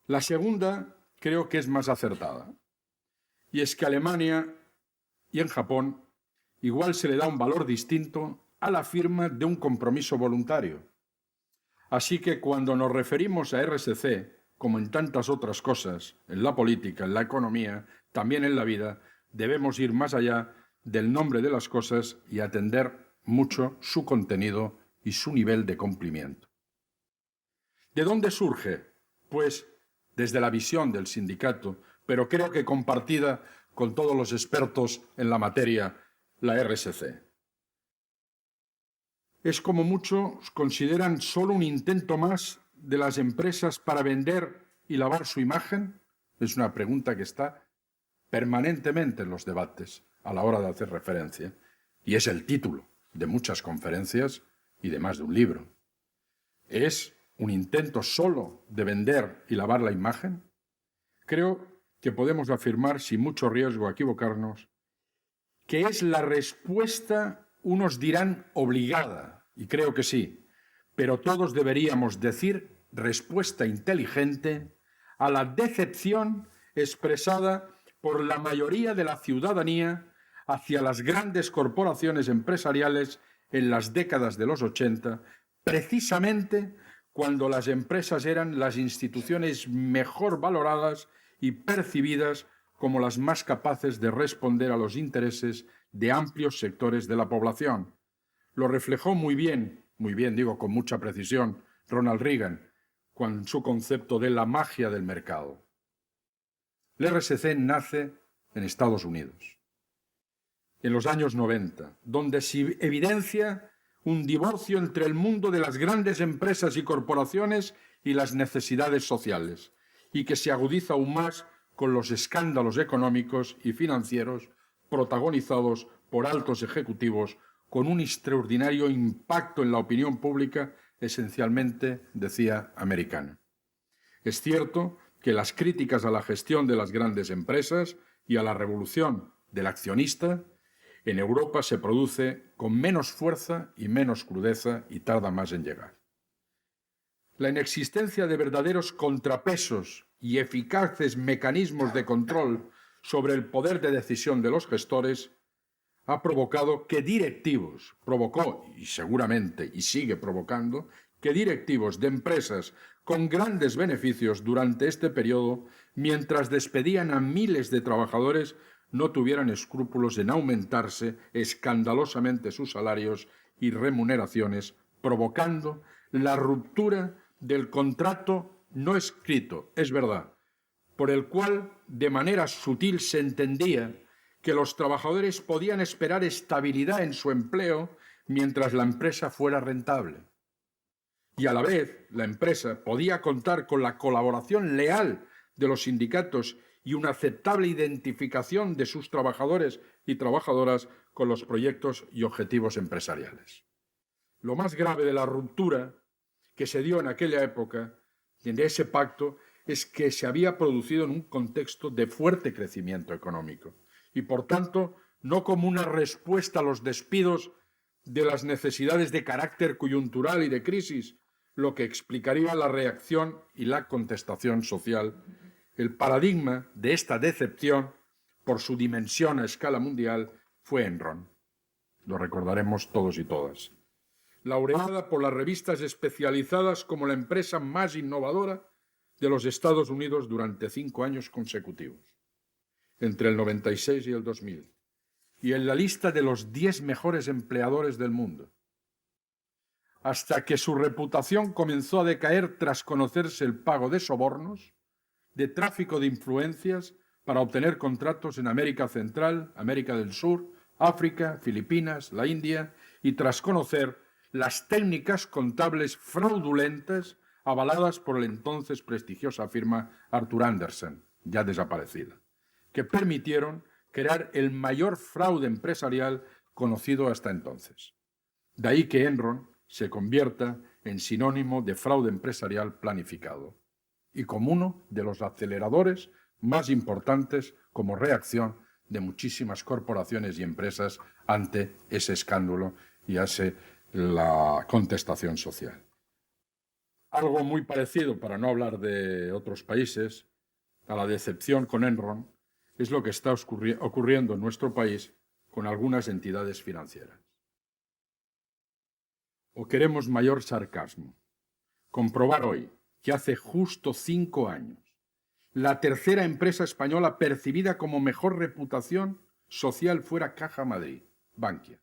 La segunda creo que es más acertada, y es que Alemania y en Japón igual se le da un valor distinto a la firma de un compromiso voluntario. Así que cuando nos referimos a RSC, como en tantas otras cosas, en la política, en la economía, también en la vida, debemos ir más allá del nombre de las cosas y atender mucho su contenido y su nivel de cumplimiento. ¿De dónde surge? Pues desde la visión del sindicato, pero creo que compartida con todos los expertos en la materia, la RSC. Es como muchos consideran solo un intento más de las empresas para vender y lavar su imagen. Es una pregunta que está permanentemente en los debates a la hora de hacer referencia, y es el título de muchas conferencias y de más de un libro. ¿Es un intento solo de vender y lavar la imagen? Creo que podemos afirmar, sin mucho riesgo a equivocarnos, que es la respuesta, unos dirán obligada, y creo que sí, pero todos deberíamos decir respuesta inteligente a la decepción expresada por la mayoría de la ciudadanía hacia las grandes corporaciones empresariales en las décadas de los 80, precisamente cuando las empresas eran las instituciones mejor valoradas y percibidas como las más capaces de responder a los intereses de amplios sectores de la población. Lo reflejó muy bien digo con mucha precisión, Ronald Reagan, con su concepto de la magia del mercado. El RSC nace en Estados Unidos, en los años 90, donde se evidencia un divorcio entre el mundo de las grandes empresas y corporaciones y las necesidades sociales, y que se agudiza aún más con los escándalos económicos y financieros protagonizados por altos ejecutivos con un extraordinario impacto en la opinión pública, esencialmente, decía, americana. Es cierto que las críticas a la gestión de las grandes empresas y a la revolución del accionista en Europa se produce con menos fuerza y menos crudeza y tarda más en llegar. La inexistencia de verdaderos contrapesos y eficaces mecanismos de control sobre el poder de decisión de los gestores ha provocado que provocó y seguramente y sigue provocando que directivos de empresas con grandes beneficios durante este periodo, mientras despedían a miles de trabajadores, no tuvieran escrúpulos en aumentarse escandalosamente sus salarios y remuneraciones, provocando la ruptura del contrato no escrito, es verdad, por el cual de manera sutil se entendía que los trabajadores podían esperar estabilidad en su empleo mientras la empresa fuera rentable. Y a la vez, la empresa podía contar con la colaboración leal de los sindicatos y una aceptable identificación de sus trabajadores y trabajadoras con los proyectos y objetivos empresariales. Lo más grave de la ruptura que se dio en aquella época, de ese pacto, es que se había producido en un contexto de fuerte crecimiento económico y, por tanto, no como una respuesta a los despidos de las necesidades de carácter coyuntural y de crisis, lo que explicaría la reacción y la contestación social. El paradigma de esta decepción, por su dimensión a escala mundial, fue Enron. Lo recordaremos todos y todas. Laureada por las revistas especializadas como la empresa más innovadora de los Estados Unidos durante 5 años consecutivos, entre el 96 y el 2000, y en la lista de los 10 mejores empleadores del mundo, hasta que su reputación comenzó a decaer tras conocerse el pago de sobornos, de tráfico de influencias para obtener contratos en América Central, América del Sur, África, Filipinas, la India, y tras conocer las técnicas contables fraudulentas avaladas por la entonces prestigiosa firma Arthur Andersen, ya desaparecida, que permitieron crear el mayor fraude empresarial conocido hasta entonces. De ahí que Enron se convierta en sinónimo de fraude empresarial planificado y como uno de los aceleradores más importantes como reacción de muchísimas corporaciones y empresas ante ese escándalo y ante la contestación social. Algo muy parecido, para no hablar de otros países, a la decepción con Enron, es lo que está ocurriendo en nuestro país con algunas entidades financieras. ¿O queremos mayor sarcasmo? Comprobar hoy que hace justo 5 años la tercera empresa española percibida como mejor reputación social fuera Caja Madrid, Bankia,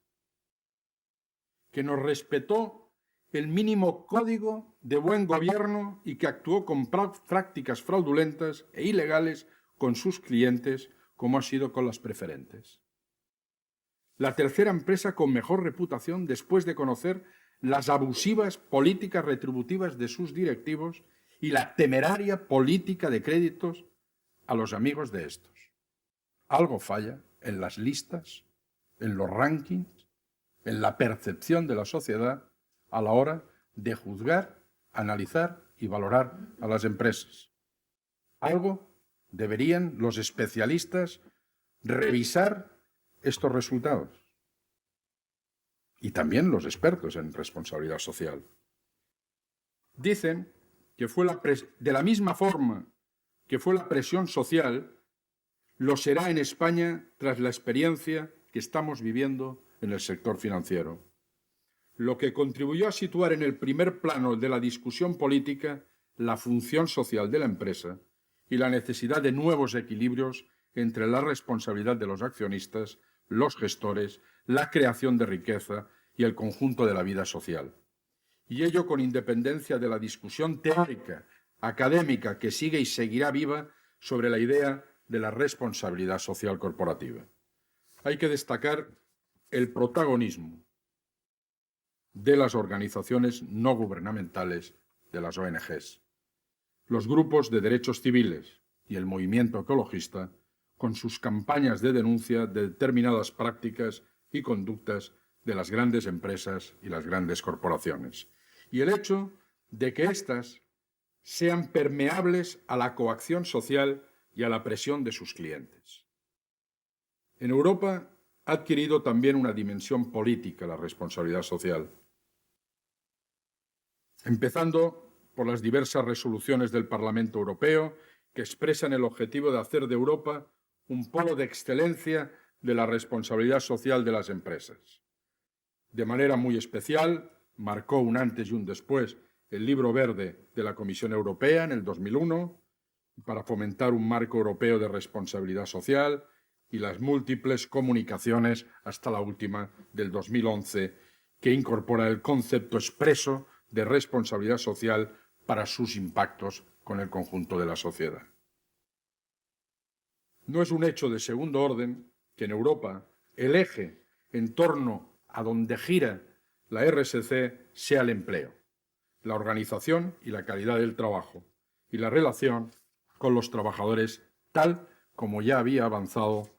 que nos respetó el mínimo código de buen gobierno y que actuó con prácticas fraudulentas e ilegales con sus clientes, como ha sido con las preferentes. La tercera empresa con mejor reputación después de conocer las abusivas políticas retributivas de sus directivos y la temeraria política de créditos a los amigos de estos. Algo falla en las listas, en los rankings, en la percepción de la sociedad a la hora de juzgar, analizar y valorar a las empresas. Algo deberían los especialistas revisar estos resultados. Y también los expertos en responsabilidad social. Dicen que fue de la misma forma que fue la presión social lo será en España tras la experiencia que estamos viviendo en el sector financiero, lo que contribuyó a situar en el primer plano de la discusión política la función social de la empresa y la necesidad de nuevos equilibrios entre la responsabilidad de los accionistas, los gestores, la creación de riqueza y el conjunto de la vida social. Y ello con independencia de la discusión teórica, académica, que sigue y seguirá viva sobre la idea de la responsabilidad social corporativa. Hay que destacar el protagonismo de las organizaciones no gubernamentales, de las ONGs, los grupos de derechos civiles y el movimiento ecologista, con sus campañas de denuncia de determinadas prácticas y conductas de las grandes empresas y las grandes corporaciones, y el hecho de que éstas sean permeables a la coacción social y a la presión de sus clientes. En Europa ha adquirido también una dimensión política la responsabilidad social, empezando por las diversas resoluciones del Parlamento Europeo que expresan el objetivo de hacer de Europa un polo de excelencia de la responsabilidad social de las empresas. De manera muy especial, marcó un antes y un después el Libro Verde de la Comisión Europea en el 2001 para fomentar un marco europeo de responsabilidad social y las múltiples comunicaciones, hasta la última del 2011, que incorpora el concepto expreso de responsabilidad social para sus impactos con el conjunto de la sociedad. No es un hecho de segundo orden que en Europa el eje en torno a donde gira la RSC sea el empleo, la organización y la calidad del trabajo y la relación con los trabajadores, tal como ya había avanzado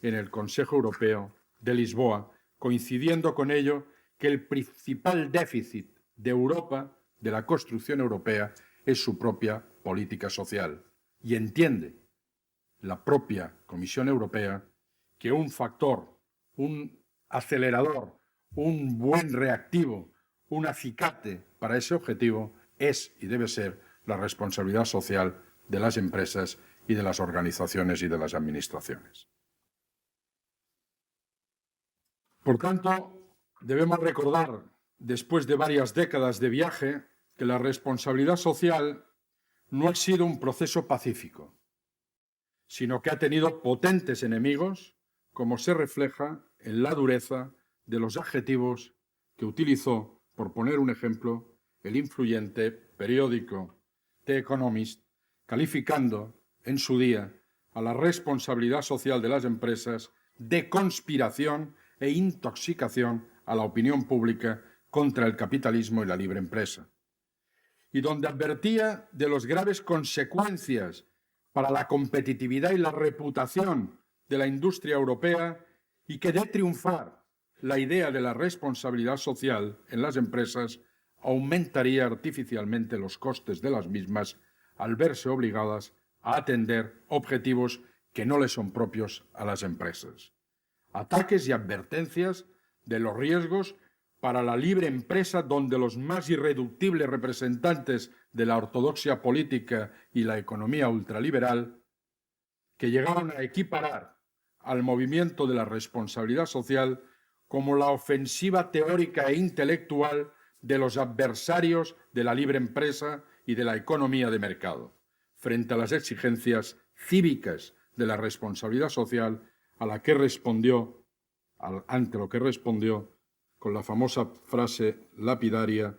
en el Consejo Europeo de Lisboa, coincidiendo con ello que el principal déficit de Europa, de la construcción europea, es su propia política social. Y entiende la propia Comisión Europea que un factor, un acelerador, un buen reactivo, un acicate para ese objetivo es y debe ser la responsabilidad social de las empresas y de las organizaciones y de las administraciones. Por tanto, debemos recordar, después de varias décadas de viaje, que la responsabilidad social no ha sido un proceso pacífico, sino que ha tenido potentes enemigos, como se refleja en la dureza de los adjetivos que utilizó, por poner un ejemplo, el influyente periódico The Economist, calificando en su día a la responsabilidad social de las empresas de conspiración e intoxicación a la opinión pública contra el capitalismo y la libre empresa, y donde advertía de las graves consecuencias para la competitividad y la reputación de la industria europea y que de triunfar la idea de la responsabilidad social en las empresas aumentaría artificialmente los costes de las mismas al verse obligadas a atender objetivos que no les son propios a las empresas. Ataques y advertencias de los riesgos para la libre empresa, donde los más irreductibles representantes de la ortodoxia política y la economía ultraliberal, que llegaron a equiparar al movimiento de la responsabilidad social como la ofensiva teórica e intelectual de los adversarios de la libre empresa y de la economía de mercado, frente a las exigencias cívicas de la responsabilidad social ante lo que respondió con la famosa frase lapidaria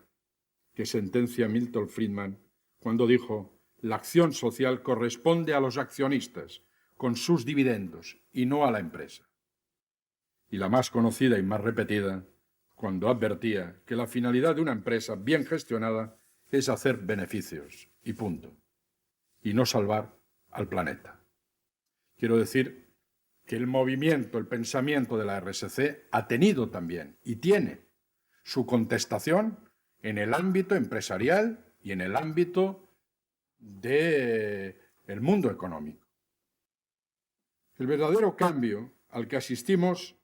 que sentencia Milton Friedman cuando dijo: la acción social corresponde a los accionistas con sus dividendos y no a la empresa. Y la más conocida y más repetida, cuando advertía que la finalidad de una empresa bien gestionada es hacer beneficios, y punto, y no salvar al planeta. Quiero decir que el movimiento, el pensamiento de la RSC ha tenido también y tiene su contestación en el ámbito empresarial y en el ámbito del mundo económico. El verdadero cambio al que asistimos,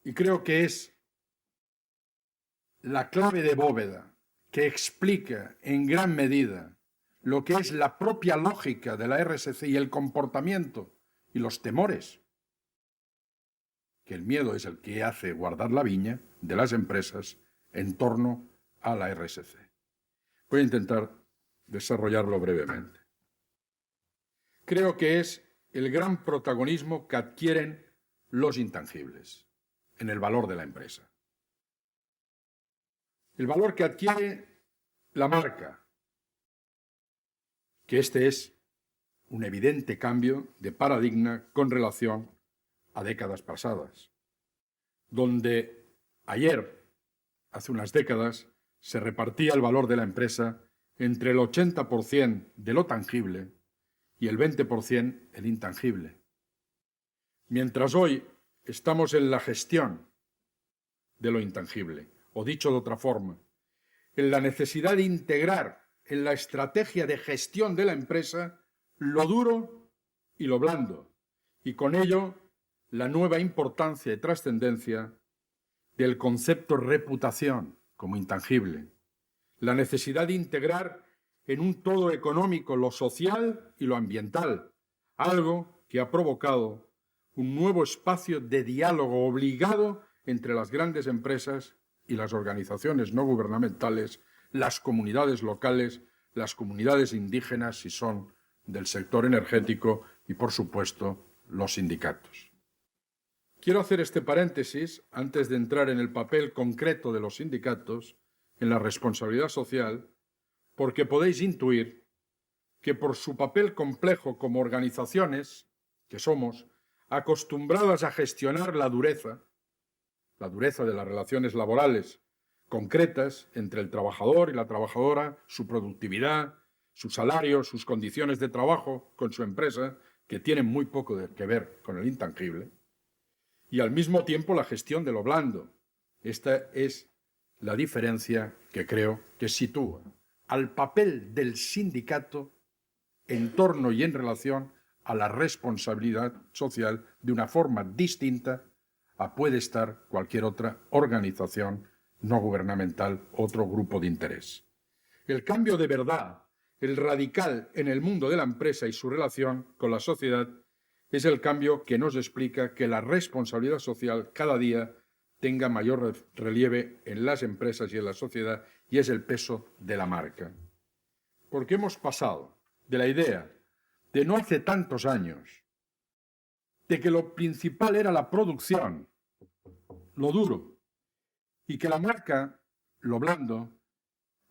y creo que es la clave de bóveda que explica en gran medida lo que es la propia lógica de la RSC y el comportamiento y los temores, que el miedo es el que hace guardar la viña de las empresas en torno a la RSC. Voy a intentar desarrollarlo brevemente. Creo que es el gran protagonismo que adquieren los intangibles en el valor de la empresa. El valor que adquiere la marca, que este es un evidente cambio de paradigma con relación a décadas pasadas, donde ayer, hace unas décadas, se repartía el valor de la empresa entre el 80% de lo tangible y el 20% el intangible. Mientras hoy estamos en la gestión de lo intangible, o dicho de otra forma, en la necesidad de integrar en la estrategia de gestión de la empresa lo duro y lo blando, y con ello la nueva importancia y trascendencia del concepto reputación como intangible, la necesidad de integrar en un todo económico lo social y lo ambiental, algo que ha provocado un nuevo espacio de diálogo obligado entre las grandes empresas y las organizaciones no gubernamentales, las comunidades locales, las comunidades indígenas si son del sector energético y, por supuesto, los sindicatos. Quiero hacer este paréntesis antes de entrar en el papel concreto de los sindicatos en la responsabilidad social, porque podéis intuir que por su papel complejo como organizaciones, que somos, acostumbradas a gestionar la dureza de las relaciones laborales concretas entre el trabajador y la trabajadora, su productividad, su salario, sus condiciones de trabajo con su empresa, que tienen muy poco que ver con el intangible, y al mismo tiempo la gestión de lo blando. Esta es la diferencia que creo que sitúa al papel del sindicato en torno y en relación a la responsabilidad social de una forma distinta a puede estar cualquier otra organización no gubernamental, otro grupo de interés. El cambio de verdad, el radical en el mundo de la empresa y su relación con la sociedad, es el cambio que nos explica que la responsabilidad social cada día tenga mayor relieve en las empresas y en la sociedad, y es el peso de la marca. Porque hemos pasado de la idea de no hace tantos años de que lo principal era la producción, lo duro, y que la marca, lo blando,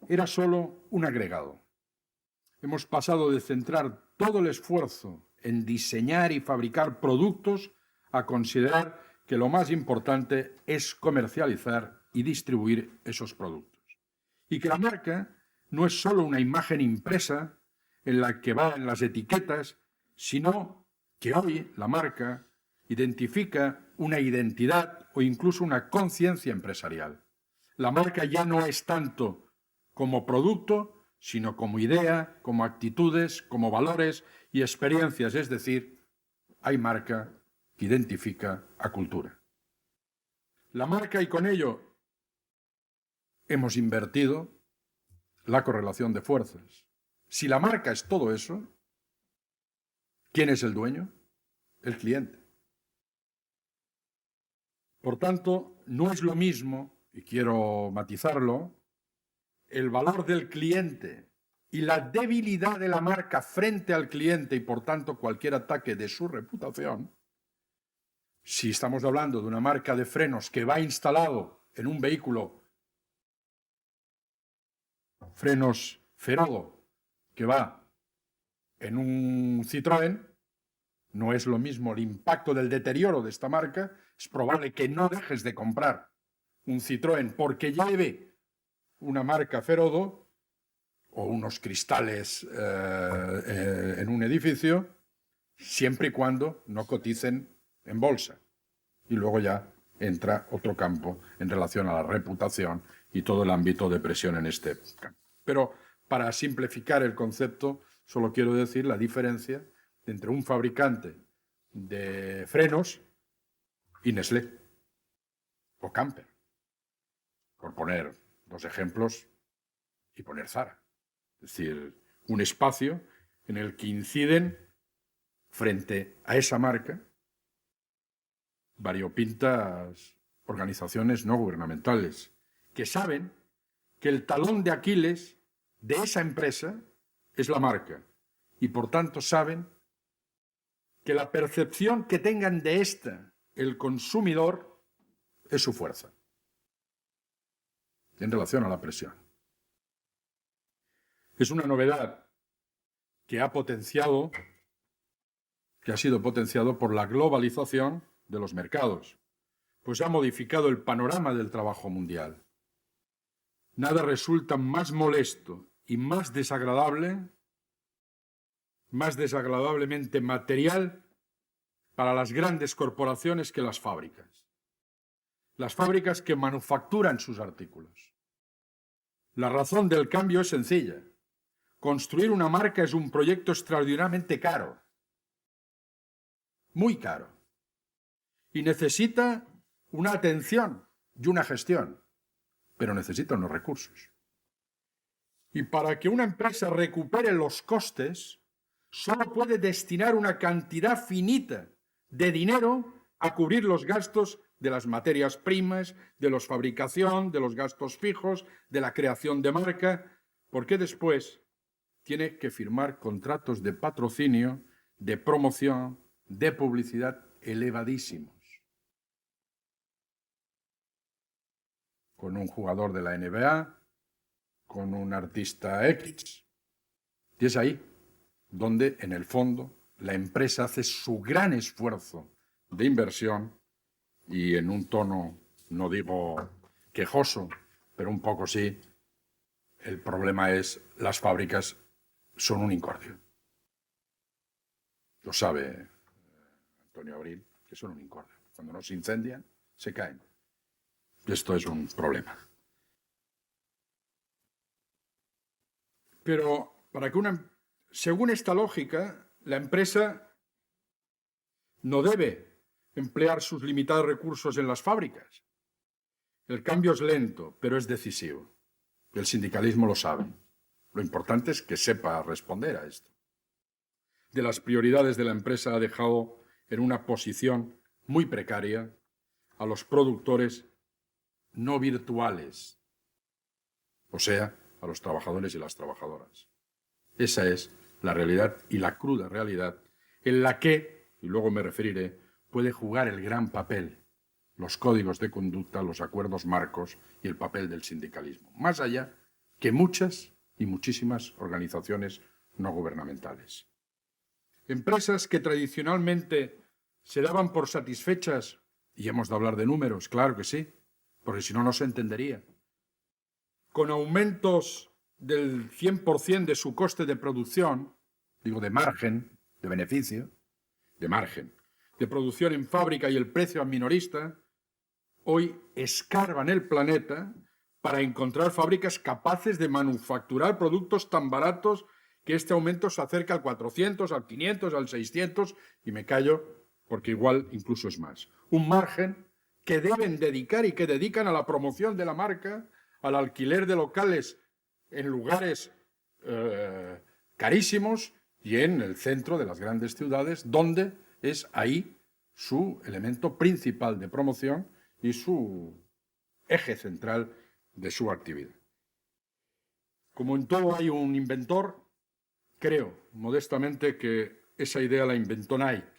era solo un agregado. Hemos pasado de centrar todo el esfuerzo en diseñar y fabricar productos a considerar que lo más importante es comercializar y distribuir esos productos. Y que la marca no es solo una imagen impresa en la que van las etiquetas, sino que hoy la marca identifica una identidad o incluso una conciencia empresarial. La marca ya no es tanto como producto, sino como idea, como actitudes, como valores y experiencias. Es decir, hay marca que identifica a cultura. La marca, y con ello hemos invertido la correlación de fuerzas. Si la marca es todo eso, ¿quién es el dueño? El cliente. Por tanto, no es lo mismo, y quiero matizarlo, el valor del cliente y la debilidad de la marca frente al cliente y, por tanto, cualquier ataque de su reputación. Si estamos hablando de una marca de frenos que va instalado en un vehículo, frenos Ferodo, que va en un Citroën, no es lo mismo el impacto del deterioro de esta marca. Es probable que no dejes de comprar un Citroën porque lleve una marca Ferodo o unos cristales en un edificio, siempre y cuando no coticen en bolsa. Y luego ya entra otro campo en relación a la reputación y todo el ámbito de presión en este campo. Pero para simplificar el concepto, solo quiero decir la diferencia entre un fabricante de frenos y Nestlé o Camper, por poner dos ejemplos, y poner Zara. Es decir, un espacio en el que inciden frente a esa marca variopintas organizaciones no gubernamentales que saben que el talón de Aquiles de esa empresa es la marca y por tanto saben que la percepción que tengan de esta el consumidor es su fuerza en relación a la presión. Es una novedad que ha sido potenciado por la globalización de los mercados, pues ha modificado el panorama del trabajo mundial. Nada resulta más molesto y más desagradablemente material para las grandes corporaciones que las fábricas. Las fábricas que manufacturan sus artículos. La razón del cambio es sencilla. Construir una marca es un proyecto extraordinariamente caro. Muy caro. Y necesita una atención y una gestión, pero necesita unos recursos. Y para que una empresa recupere los costes, solo puede destinar una cantidad finita de dinero a cubrir los gastos de las materias primas, de la fabricación, de los gastos fijos, de la creación de marca, porque después tiene que firmar contratos de patrocinio, de promoción, de publicidad elevadísimos. Con un jugador de la NBA, con un artista X. Y es ahí donde, en el fondo, la empresa hace su gran esfuerzo de inversión y en un tono, no digo quejoso, pero un poco sí, el problema es las fábricas son un incordio. Lo sabe Antonio Abril, que son un incordio. Cuando no se incendian, se caen. Y esto es un problema. Pero según esta lógica, la empresa no debe emplear sus limitados recursos en las fábricas. El cambio es lento, pero es decisivo. El sindicalismo lo sabe. Lo importante es que sepa responder a esto. De las prioridades de la empresa ha dejado en una posición muy precaria a los productores no virtuales, o sea, a los trabajadores y las trabajadoras. Esa es la realidad y la cruda realidad en la que, y luego me referiré, puede jugar el gran papel los códigos de conducta, los acuerdos marcos y el papel del sindicalismo, más allá que muchas y muchísimas organizaciones no gubernamentales. Empresas que tradicionalmente se daban por satisfechas, y hemos de hablar de números, claro que sí, porque si no, no se entendería, con aumentos del 100% de su coste de producción, digo de margen, de beneficio, de margen, de producción en fábrica y el precio al minorista, hoy escarban el planeta para encontrar fábricas capaces de manufacturar productos tan baratos que este aumento se acerca al 400, al 500, al 600, y me callo porque igual incluso es más. Un margen que deben dedicar y que dedican a la promoción de la marca, al alquiler de locales en lugares carísimos y en el centro de las grandes ciudades, donde es ahí su elemento principal de promoción y su eje central de su actividad. Como en todo hay un inventor, creo modestamente que esa idea la inventó Nike,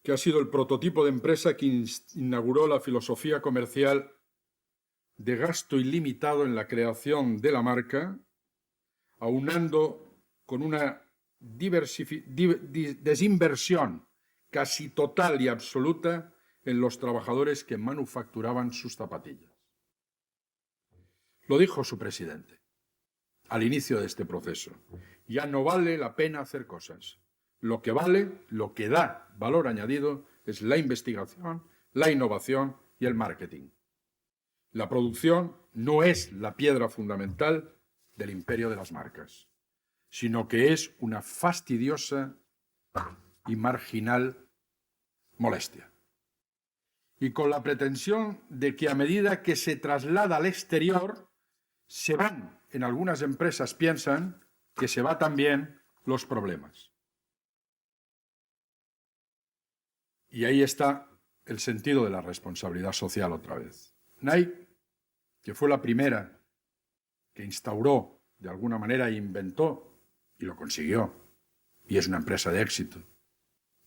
que ha sido el prototipo de empresa que inauguró la filosofía comercial de gasto ilimitado en la creación de la marca, aunando con una desinversión casi total y absoluta en los trabajadores que manufacturaban sus zapatillas. Lo dijo su presidente al inicio de este proceso. Ya no vale la pena hacer cosas. Lo que vale, lo que da valor añadido, es la investigación, la innovación y el marketing. La producción no es la piedra fundamental del imperio de las marcas, sino que es una fastidiosa y marginal molestia. Y con la pretensión de que a medida que se traslada al exterior, se van, en algunas empresas piensan que se va también los problemas. Y ahí está el sentido de la responsabilidad social otra vez. Nike, que fue la primera que instauró, de alguna manera inventó, y lo consiguió, y es una empresa de éxito.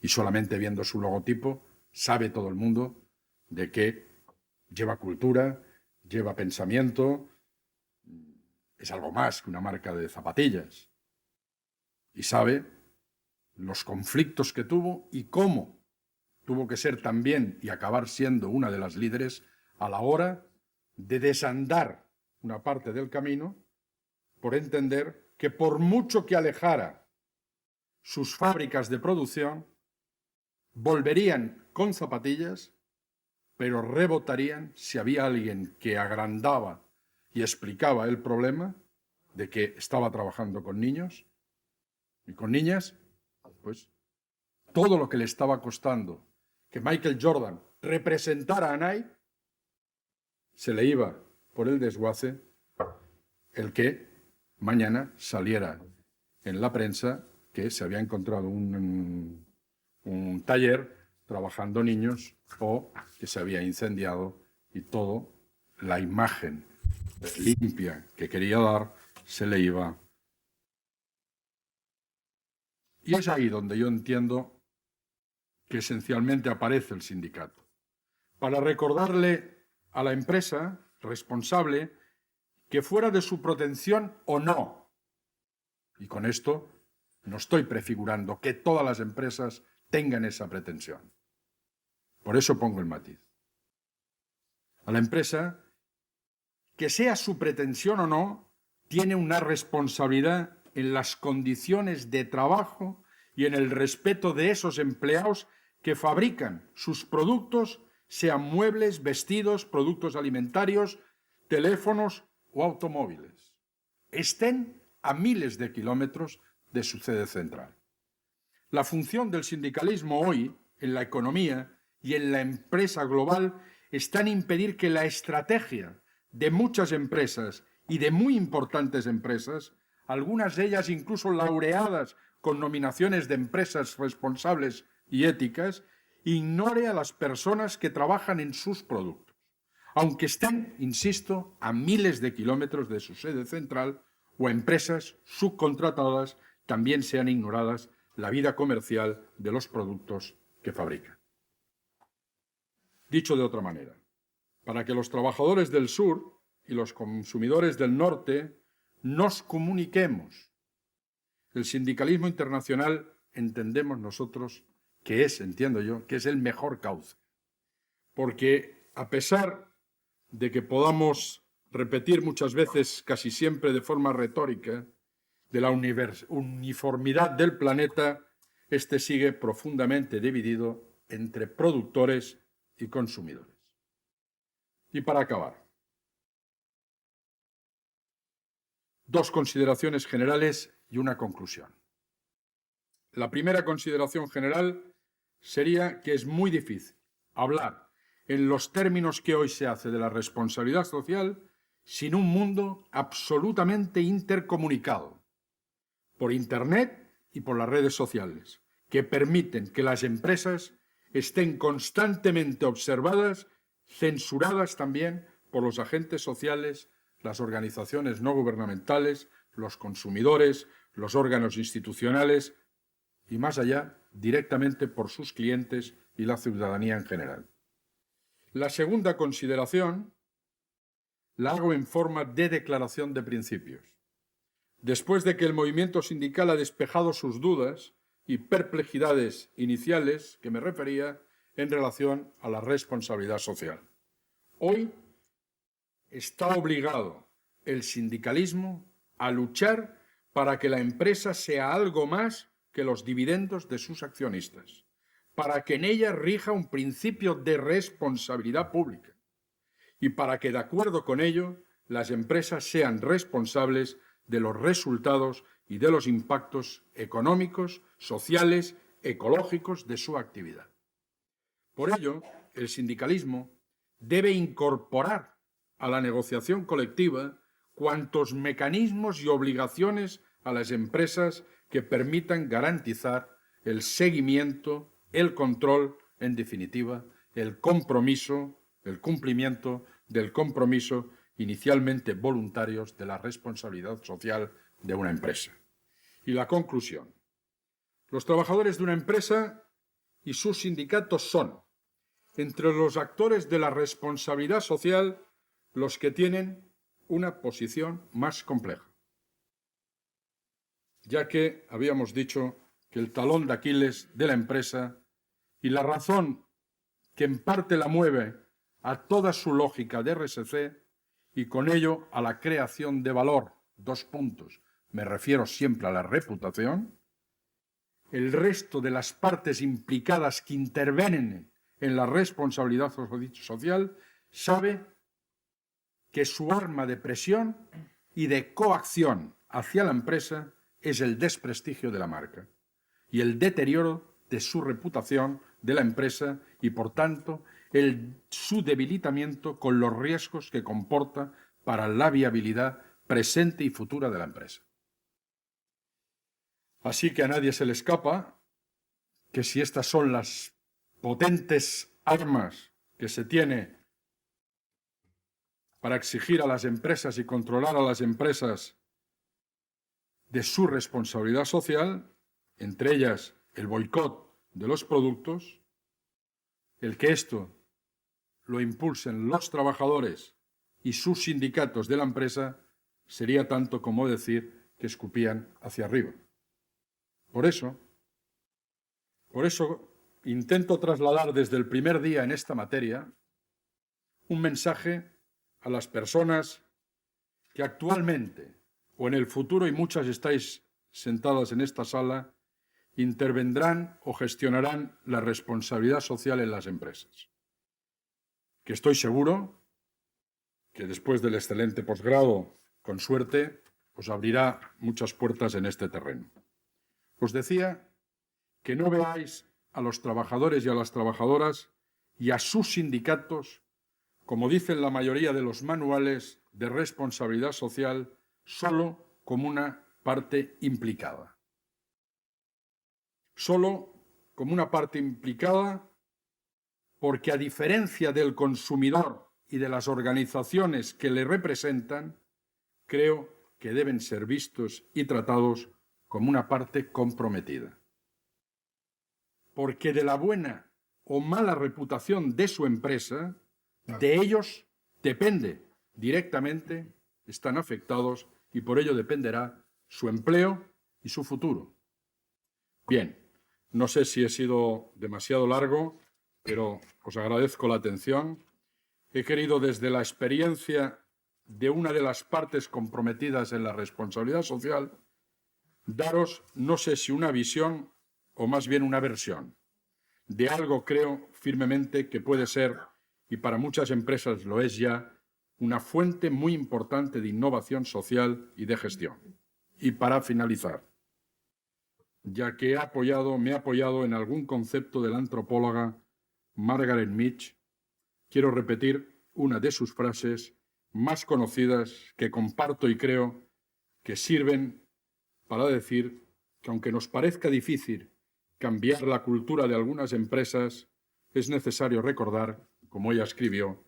Y solamente viendo su logotipo sabe todo el mundo de que lleva cultura, lleva pensamiento, es algo más que una marca de zapatillas. Y sabe los conflictos que tuvo y cómo tuvo que ser también y acabar siendo una de las líderes a la hora de desandar una parte del camino por entender que por mucho que alejara sus fábricas de producción, volverían con zapatillas, pero rebotarían si había alguien que agrandaba y explicaba el problema de que estaba trabajando con niños y con niñas, pues todo lo que le estaba costando que Michael Jordan representara a Nike, se le iba por el desguace el que mañana saliera en la prensa que se había encontrado un taller trabajando niños o que se había incendiado y todo, la imagen limpia que quería dar se le iba. Y es ahí donde yo entiendo que esencialmente aparece el sindicato, para recordarle a la empresa responsable que fuera de su protección o no, y con esto no estoy prefigurando que todas las empresas tengan esa pretensión. Por eso pongo el matiz. A la empresa, que sea su pretensión o no, tiene una responsabilidad en las condiciones de trabajo y en el respeto de esos empleados que fabrican sus productos, sean muebles, vestidos, productos alimentarios, teléfonos o automóviles, estén a miles de kilómetros de su sede central. La función del sindicalismo hoy, en la economía y en la empresa global, está en impedir que la estrategia de muchas empresas y de muy importantes empresas, algunas de ellas incluso laureadas con nominaciones de empresas responsables y éticas, ignore a las personas que trabajan en sus productos, aunque estén, insisto, a miles de kilómetros de su sede central o empresas subcontratadas también sean ignoradas la vida comercial de los productos que fabrican. Dicho de otra manera, para que los trabajadores del sur y los consumidores del norte nos comuniquemos, el sindicalismo internacional entendemos nosotros que es, entiendo yo, que es el mejor cauce. Porque a pesar de que podamos repetir muchas veces, casi siempre de forma retórica, de la uniformidad del planeta, este sigue profundamente dividido entre productores y consumidores. Y para acabar, dos consideraciones generales y una conclusión. La primera consideración general sería que es muy difícil hablar en los términos que hoy se hace de la responsabilidad social sin un mundo absolutamente intercomunicado por Internet y por las redes sociales, que permiten que las empresas estén constantemente observadas, censuradas también por los agentes sociales, las organizaciones no gubernamentales, los consumidores, los órganos institucionales y, más allá, directamente por sus clientes y la ciudadanía en general. La segunda consideración la hago en forma de declaración de principios. Después de que el movimiento sindical ha despejado sus dudas y perplejidades iniciales que me refería en relación a la responsabilidad social. Hoy está obligado el sindicalismo a luchar para que la empresa sea algo más que los dividendos de sus accionistas, para que en ella rija un principio de responsabilidad pública y para que, de acuerdo con ello, las empresas sean responsables de los resultados y de los impactos económicos, sociales, ecológicos de su actividad. Por ello, el sindicalismo debe incorporar a la negociación colectiva cuantos mecanismos y obligaciones a las empresas que permitan garantizar el seguimiento, el control, en definitiva, el compromiso, el cumplimiento del compromiso inicialmente voluntarios de la responsabilidad social de una empresa. Y la conclusión. Los trabajadores de una empresa y sus sindicatos son, entre los actores de la responsabilidad social, los que tienen una posición más compleja, ya que habíamos dicho que el talón de Aquiles de la empresa y la razón que en parte la mueve a toda su lógica de RSC y con ello a la creación de valor, me refiero siempre a la reputación, el resto de las partes implicadas que intervienen en la responsabilidad social sabe que su arma de presión y de coacción hacia la empresa es el desprestigio de la marca y el deterioro de su reputación de la empresa y, por tanto, su debilitamiento con los riesgos que comporta para la viabilidad presente y futura de la empresa. Así que a nadie se le escapa que si estas son las potentes armas que se tiene para exigir a las empresas y controlar a las empresas de su responsabilidad social, entre ellas el boicot de los productos, el que esto lo impulsen los trabajadores y sus sindicatos de la empresa, sería tanto como decir que escupían hacia arriba. Por eso intento trasladar desde el primer día en esta materia un mensaje a las personas que actualmente o en el futuro, y muchas estáis sentadas en esta sala, intervendrán o gestionarán la responsabilidad social en las empresas. Que estoy seguro que después del excelente posgrado, con suerte, os abrirá muchas puertas en este terreno. Os decía que no veáis a los trabajadores y a las trabajadoras y a sus sindicatos, como dicen la mayoría de los manuales de responsabilidad social, solo como una parte implicada. Solo como una parte implicada porque, a diferencia del consumidor y de las organizaciones que le representan, creo que deben ser vistos y tratados como una parte comprometida. Porque de la buena o mala reputación de su empresa, de ellos depende directamente, están afectados y por ello dependerá su empleo y su futuro. Bien, no sé si he sido demasiado largo, pero os agradezco la atención. He querido, desde la experiencia de una de las partes comprometidas en la responsabilidad social, daros, no sé si una visión o más bien una versión de algo, creo firmemente que puede ser, y para muchas empresas lo es ya, una fuente muy importante de innovación social y de gestión. Y para finalizar, ya que me he apoyado en algún concepto de la antropóloga Margaret Mead, quiero repetir una de sus frases más conocidas que comparto y creo que sirven para decir que, aunque nos parezca difícil cambiar la cultura de algunas empresas, es necesario recordar, como ella escribió,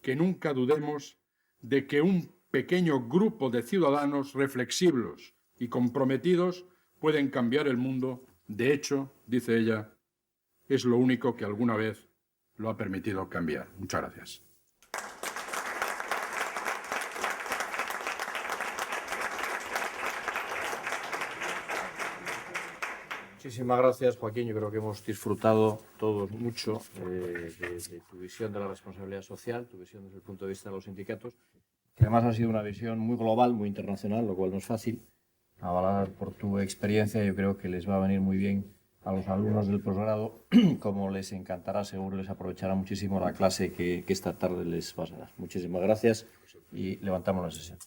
que nunca dudemos de que un pequeño grupo de ciudadanos reflexivos y comprometidos pueden cambiar el mundo. De hecho, dice ella, es lo único que alguna vez lo ha permitido cambiar. Muchas gracias. Muchísimas gracias, Joaquín. Yo creo que hemos disfrutado todos mucho de tu visión de la responsabilidad social, tu visión desde el punto de vista de los sindicatos, que además ha sido una visión muy global, muy internacional, lo cual no es fácil. Avalar por tu experiencia, yo creo que les va a venir muy bien a los alumnos del posgrado, como les encantará, seguro les aprovechará muchísimo la clase que esta tarde les vas a dar. Muchísimas gracias y levantamos la sesión.